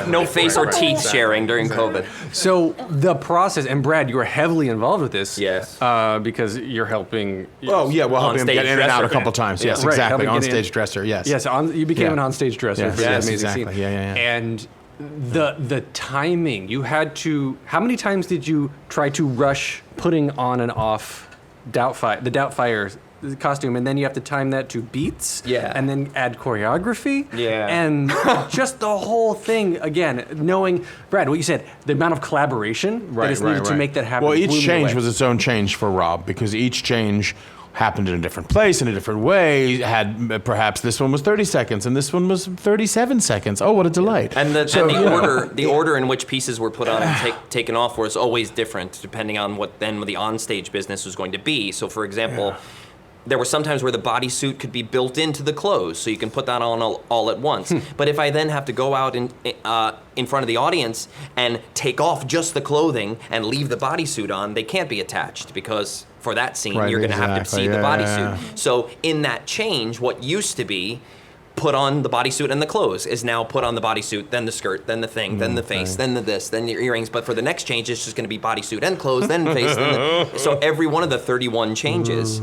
No face or teeth sharing during COVID. So the process, and Brad, you were heavily involved with this. Yes. Because you're helping. Oh, yeah, well, helping him On-stage get in and out a dresser. couple times. Yes, Right, exactly. helping get in. On-stage dresser, yes. Yes, you became Yeah. an onstage dresser Yes, for that yes, amazing exactly. scene. Yeah. And the timing, you had to. How many times did you try to rush putting on and off the Doubtfire costume, and then you have to time that to beats, and then add choreography, and just the whole thing again. Knowing, Brad, what you said, the amount of collaboration that is needed to make that happen. Well, each blew me change away. was its own change for Rob because each change happened in a different place, in a different way. Had perhaps this one was 30 seconds and this one was 37 seconds. Oh, what a delight! And the order in which pieces were put on and taken off was always different depending on what then the onstage business was going to be. So, for example. There were some times where the bodysuit could be built into the clothes, so you can put that on all at once. But if I then have to go out in front of the audience and take off just the clothing and leave the bodysuit on, they can't be attached because for that scene you're going to have to see the bodysuit. So in that change, what used to be put on the bodysuit and the clothes is now put on the bodysuit, then the skirt, then the thing, then the face, then the this, then the earrings. But for the next change, it's just going to be bodysuit and clothes, then face. So every one of the 31 changes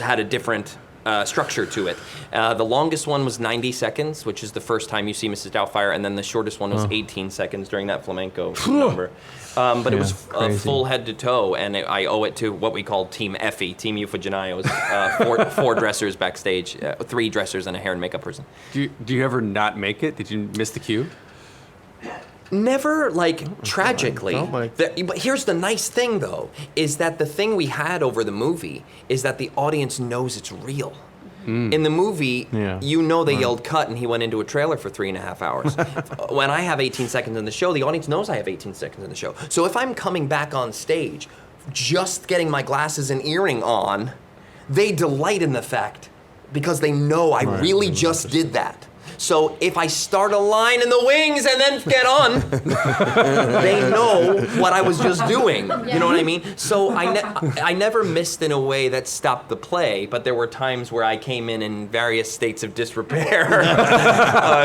had a different structure to it. The longest one was 90 seconds, which is the first time you see Mrs. Doubtfire, and then the shortest one was 18 seconds during that flamenco number. But it was full head to toe, and I owe it to what we call Team Effie, Team Euphogenios, four dressers backstage, 3 dressers and a hair and makeup person. Do you ever not make it? Did you miss the cue? Never, tragically. But here's the nice thing, though, is that the thing we had over the movie is that the audience knows it's real. In the movie, they yelled cut and he went into a trailer for 3.5 hours. When I have 18 seconds in the show, the audience knows I have 18 seconds in the show. So if I'm coming back on stage, just getting my glasses and earring on, they delight in the fact because they know I really just did that. So if I start a line in the wings and then get on, they know what I was just doing. You know what I mean? So I never missed in a way that stopped the play, but there were times where I came in various states of disrepair,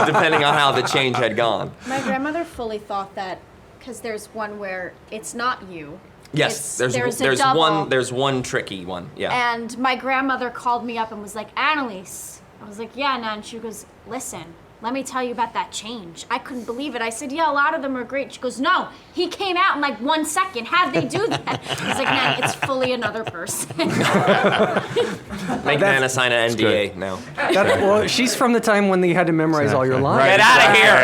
depending on how the change had gone. My grandmother fully thought that, because there's one where it's not you. Yes, there's a double. There's one tricky one. Yeah. And my grandmother called me up and was like, Annalise. I was like, yeah, Nan. She goes, listen, let me tell you about that change. I couldn't believe it. I said, yeah, a lot of them are great. She goes, no, he came out in 1 second. How'd they do that? I was like, Nan, it's fully another person. Make Nana sign an NDA now. Well, she's from the time when you had to memorize all your lines. Get out of here!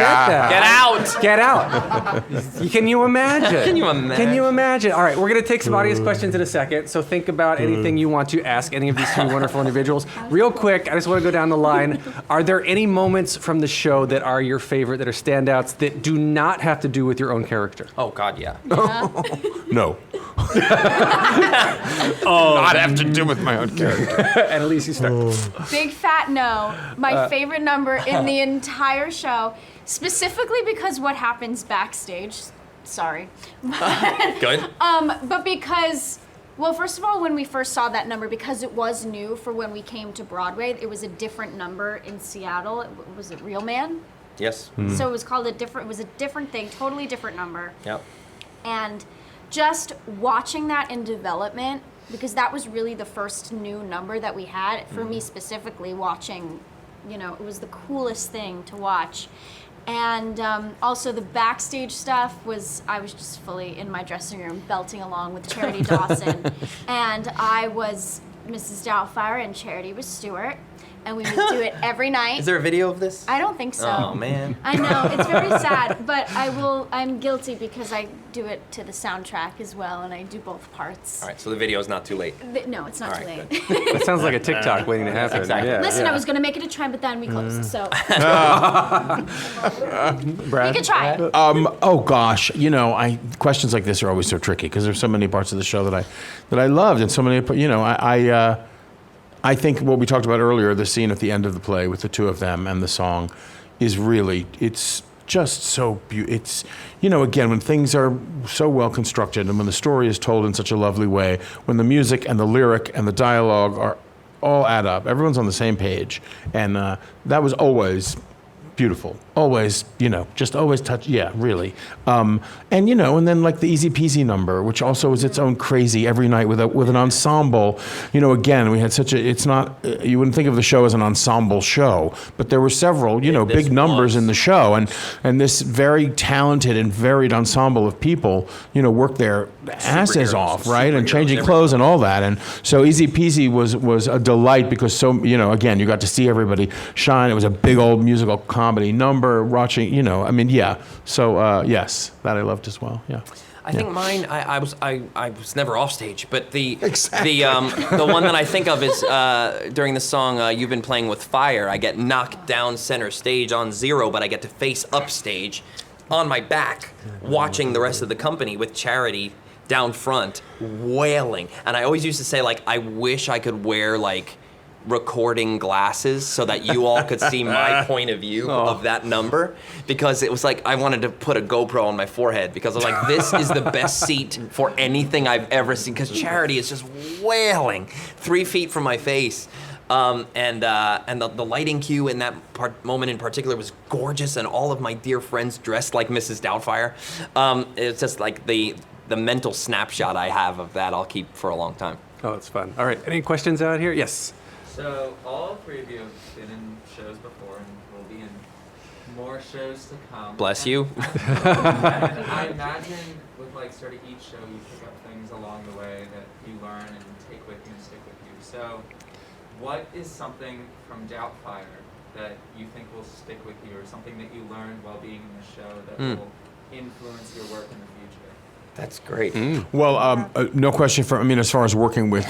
Get out! Get out! Can you imagine? Can you imagine? Can you imagine? All right, we're going to take some audience questions in a second, so think about anything you want to ask any of these 2 wonderful individuals. Real quick, I just want to go down the line. Are there any moments from the show that are your favorite, that are standouts, that do not have to do with your own character? Oh, God, yeah. No. Not have to do with my own character. Annalise, you start. Big fat no. My favorite number in the entire show, specifically because what happens backstage. Sorry. Good. But because, well, first of all, when we first saw that number, because it was new for when we came to Broadway, it was a different number in Seattle. Was it Real Man? Yes. So it was called it was a different thing, totally different number. Yep. And just watching that in development, because that was really the first new number that we had, for me specifically, watching, it was the coolest thing to watch. And also the backstage stuff I was just fully in my dressing room belting along with Charity Dawson. And I was Mrs. Doubtfire and Charity was Stewart. And we would do it every night. Is there a video of this? I don't think so. Oh, man. I know, it's very sad, but I'm guilty because I do it to the soundtrack as well, and I do both parts. All right, so the video is not too late. No, it's not All too right, late. That sounds like a TikTok waiting to happen. Exactly. Yeah, Listen, yeah. I was going to make it a trend, but then we closed, so Brad? you can try it. Oh gosh, questions like this are always so tricky because there's so many parts of the show that I loved, and so many. I think what we talked about earlier, the scene at the end of the play with the two of them and the song, is really, it's just so beautiful. It's, again, when things are so well constructed and when the story is told in such a lovely way, when the music and the lyric and the dialogue are all add up, everyone's on the same page, and that was always beautiful. Always, just always touch. Yeah, really. And then like the Easy Peasy number, which also is its own crazy every night with an ensemble. Again, we had it's not, you wouldn't think of the show as an ensemble show, but there were several, big numbers in the show. And this very talented and varied ensemble of people, worked their asses off, right? And changing clothes and all that. And so Easy Peasy was a delight because again, you got to see everybody shine. It was a big old musical comedy number, watching, So yes, that I loved as well. Yeah. I think mine. I was never off stage, but the one that I think of is during the song "You've Been Playing with Fire." I get knocked down center stage on zero, but I get to face up stage, on my back, watching the rest of the company with Charity down front, wailing. And I always used to say, I wish I could wear recording glasses so that you all could see my point of view of that number, because it was I wanted to put a GoPro on my forehead because I was this is the best seat for anything I've ever seen, because Charity is just wailing 3 feet from my face. And the lighting cue in that moment in particular was gorgeous, and all of my dear friends dressed like Mrs. Doubtfire. It's just the mental snapshot I have of that I'll keep for a long time. Oh, that's fun. All right, any questions out here? Yes. So all three of you have been in shows before and will be in more shows to come. Bless you. And I imagine with sort of each show you pick up things along the way that you learn and take with you and stick with you. So what is something from Doubtfire that you think will stick with you, or something that you learned while being in the show that will influence your work in the future? That's great. Well, no question as far as working with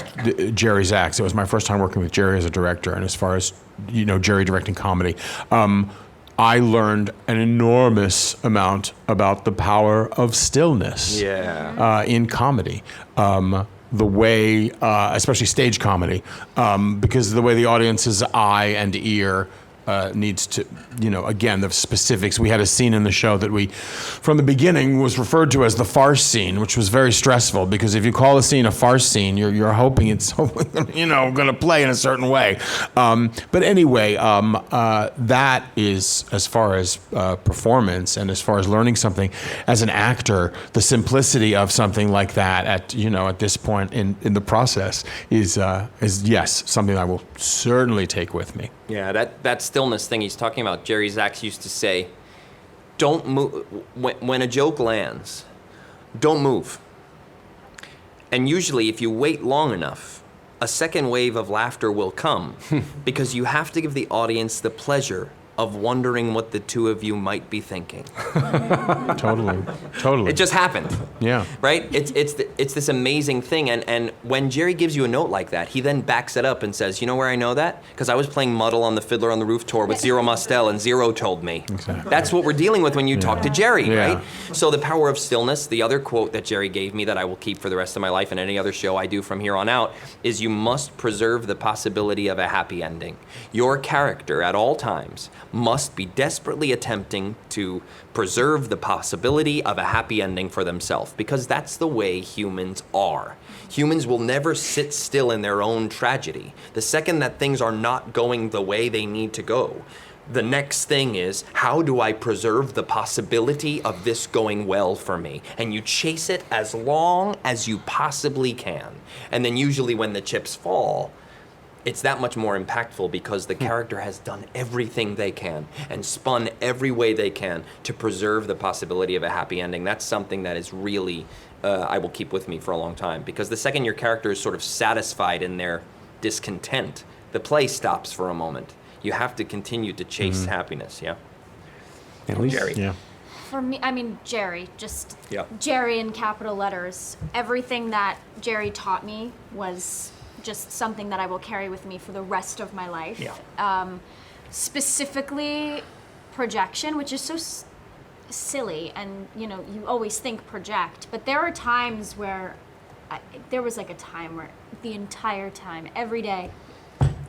Jerry Zaks, it was my first time working with Jerry as a director, and as far as, Jerry directing comedy, I learned an enormous amount about the power of stillness in comedy. The way, especially stage comedy, because the way the audience's eye and ear needs to, again, the specifics. We had a scene in the show that from the beginning, was referred to as the Farce Scene, which was very stressful, because if you call a scene a farce scene, you're hoping it's, going to play in a certain way. But anyway, that is, as far as performance and as far as learning something as an actor, the simplicity of something like that at this point in the process is yes, something I will certainly take with me. Yeah, that stillness thing he's talking about, Jerry Zaks used to say, don't move. When a joke lands, don't move. And usually if you wait long enough, a second wave of laughter will come, because you have to give the audience the pleasure of wondering what the two of you might be thinking. Totally. It just happened. Yeah. Right? It's this amazing thing, and when Jerry gives you a note like that, he then backs it up and says, you know where I know that? Because I was playing Muddle on the Fiddler on the Roof tour with Zero Mostel, and Zero told me. Exactly. That's what we're dealing with when you talk to Jerry, Yeah. right? So the power of stillness, the other quote that Jerry gave me that I will keep for the rest of my life and any other show I do from here on out, is you must preserve the possibility of a happy ending. Your character at all times must be desperately attempting to preserve the possibility of a happy ending for themselves, because that's the way humans are. Humans will never sit still in their own tragedy. The second that things are not going the way they need to go, the next thing is, how do I preserve the possibility of this going well for me? And you chase it as long as you possibly can. And then usually when the chips fall, it's that much more impactful because the character has done everything they can and spun every way they can to preserve the possibility of a happy ending. That's something that is really, I will keep with me for a long time, because the second your character is sort of satisfied in their discontent, the play stops for a moment. You have to continue to chase happiness, yeah? Analise? Jerry. Yeah. For me, I mean, Jerry, just Yeah. Jerry in capital letters. Everything that Jerry taught me was just something that I will carry with me for the rest of my life. Yeah. Specifically, projection, which is so silly, and you always think project, but there are times where there was like a time where the entire time, every day,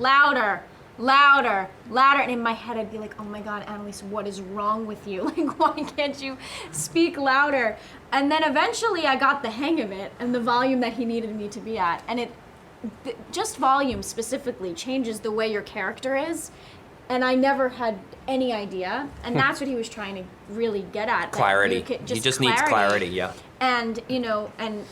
louder, and in my head I'd be like, oh my God, Analise, what is wrong with you? Like, why can't you speak louder? And then eventually I got the hang of it and the volume that he needed me to be at, and just volume specifically changes the way your character is, and I never had any idea, and that's what he was trying to really get at. Clarity. He just needs clarity, yeah. And, and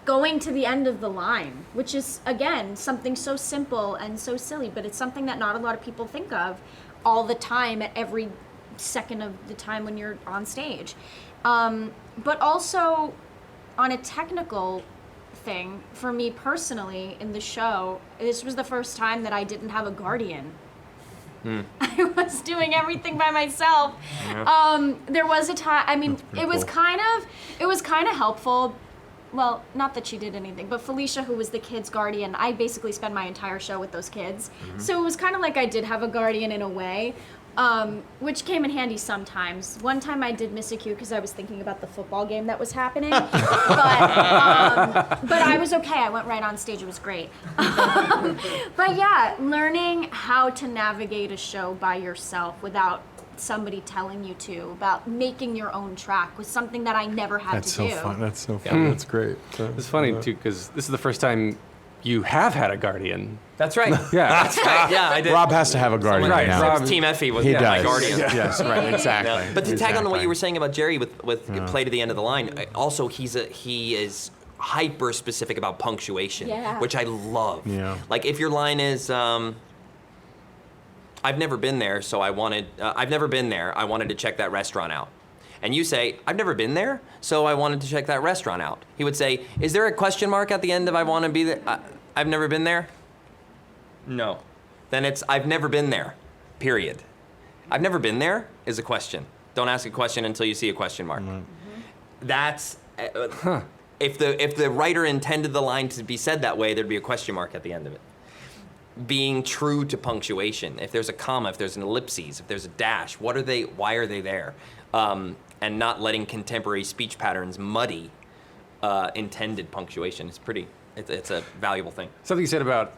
going to the end of the line, which is, again, something so simple and so silly, but it's something that not a lot of people think of all the time at every second of the time when you're on stage. But also, on a technical thing, for me personally, in the show, this was the first time that I didn't have a guardian. I was doing everything by myself. Yeah. There was a time, I mean, it was cool. kind of helpful. Well, not that she did anything, but Felicia, who was the kid's guardian, I basically spent my entire show with those kids. So it was kind of like I did have a guardian in a way, which came in handy sometimes. One time I did miss a cue because I was thinking about the football game that was happening, but I was okay. I went right on stage. It was great. But yeah, learning how to navigate a show by yourself without somebody telling you to, about making your own track, was something that I never had That's to so do. fun. That's so fun. That's great. It's funny, too, because this is the first time you have had a guardian. That's right. Yeah. That's right. Yeah, I did. Rob has to have a guardian Right, now. Rob- Team Effie was He my does. guardian. Yes, right, exactly. Yeah. But to tag on to what Exactly. you were saying about Jerry with play to the end of the line, also he is hyper specific about punctuation, Yeah. which I love. Yeah. Like if your line is, I've never been there, so I wanted to check that restaurant out. And you say, I've never been there, so I wanted to check that restaurant out. He would say, is there a question mark at the end of I want to be there? I've never been there? No. Then it's, I've never been there, period. I've never been there is a question. Don't ask a question until you see a question mark. That's, if the writer intended the line to be said that way, there'd be a question mark at the end of it. Being true to punctuation. If there's a comma, if there's an ellipses, if there's a dash, why are they there? And not letting contemporary speech patterns muddy intended punctuation is it's a valuable thing. Something you said about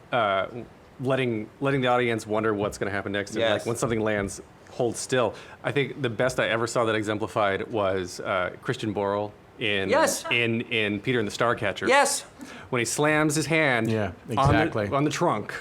letting the audience wonder what's going to happen next. And Yes. like when something lands, hold still. I think the best I ever saw that exemplified was Christian Borle in Yes. in Peter and the Starcatcher. Yes. When he slams his hand Yeah, exactly. on the trunk.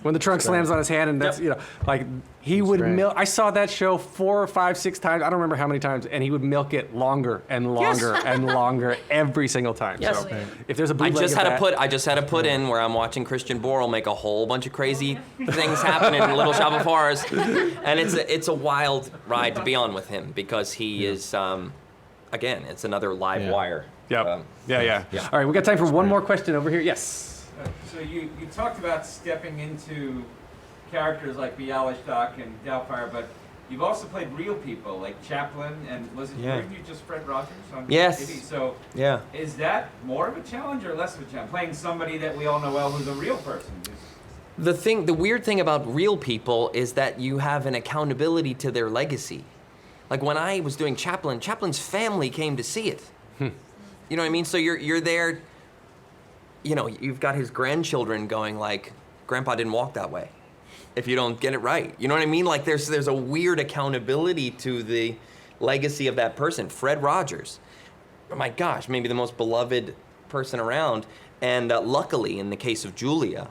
When the trunk slams on his hand, and that's, like, he would great. milk. I saw that show 4 or 5, 6 times. I don't remember how many times, and he would milk it longer and longer and longer every single time. Yes. So if there's a I bootleg just of had that, to put in where I'm watching Christian Borle make a whole bunch of crazy things happen in Little Shop of Horrors, and it's a wild ride to be on with him because he is, again, it's another live wire. Yep. Yeah. yeah. All right, we got time for one more question over here. Yes. So you talked about stepping into characters like Bialystok and Doubtfire, but you've also played real people like Chaplin, and was it Yeah. weren't you just Fred Rogers on Yes. TV? So Yeah. is that more of a challenge or less of a challenge? Playing somebody that we all know well who's a real person. The weird thing about real people is that you have an accountability to their legacy. Like when I was doing Chaplin, Chaplin's family came to see it. You know what I mean? So you're there, you've got his grandchildren going like, Grandpa didn't walk that way, if you don't get it right. You know what I mean? Like there's a weird accountability to the legacy of that person. Fred Rogers, oh my gosh, maybe the most beloved person around. And luckily, in the case of Julia,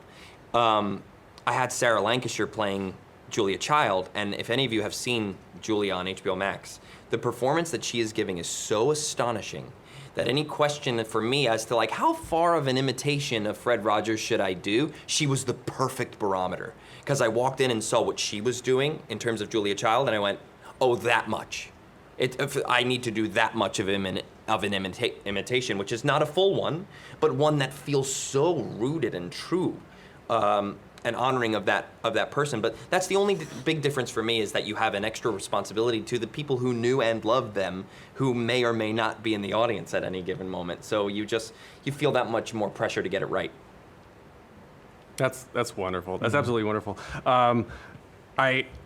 I had Sarah Lancashire playing Julia Child, and if any of you have seen Julia on HBO Max, the performance that she is giving is so astonishing that any question for me as to like how far of an imitation of Fred Rogers should I do, she was the perfect barometer. Because I walked in and saw what she was doing in terms of Julia Child, and I went, oh, that much. I need to do that much of an imitation, which is not a full one, but one that feels so rooted and true. And honoring of that person. But that's the only big difference for me, is that you have an extra responsibility to the people who knew and loved them, who may or may not be in the audience at any given moment. So you feel that much more pressure to get it right. That's wonderful. That's absolutely wonderful.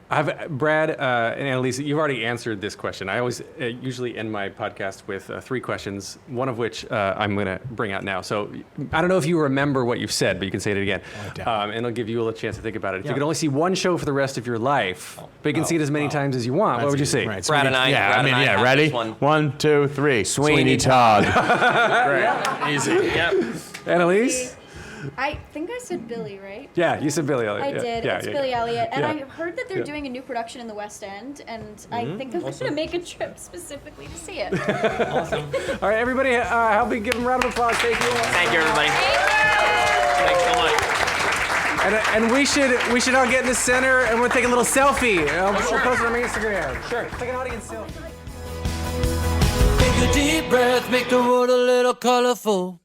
Brad and Annalise, you've already answered this question. I always usually end my podcast with 3 questions, one of which I'm going to bring out now. So I don't know if you remember what you've said, but you can say it again. And it'll give you a little chance to think about it. If you could only see one show for the rest of your life, but you can see it as many times as you want, what would you say? Right. Brad and I. Yeah, ready? 1, 2, 3. Sweeney Todd. Great. Easy. Yep. Annalise? I think I said Billy, right? Yeah, you said Billy Elliot. I did. It's Billy Elliot. And Yeah. I heard that they're doing a new production in the West End, and I think I'm going to make a trip specifically to see it. Awesome. All right, everybody, help me give them a round of applause. Thank you all. Thank you, everybody. Thanks so much. And we should all get in the center and we'll take a little selfie. We'll post it on my Instagram. Sure. Take an audience selfie. Take a deep breath, make the world a little colorful.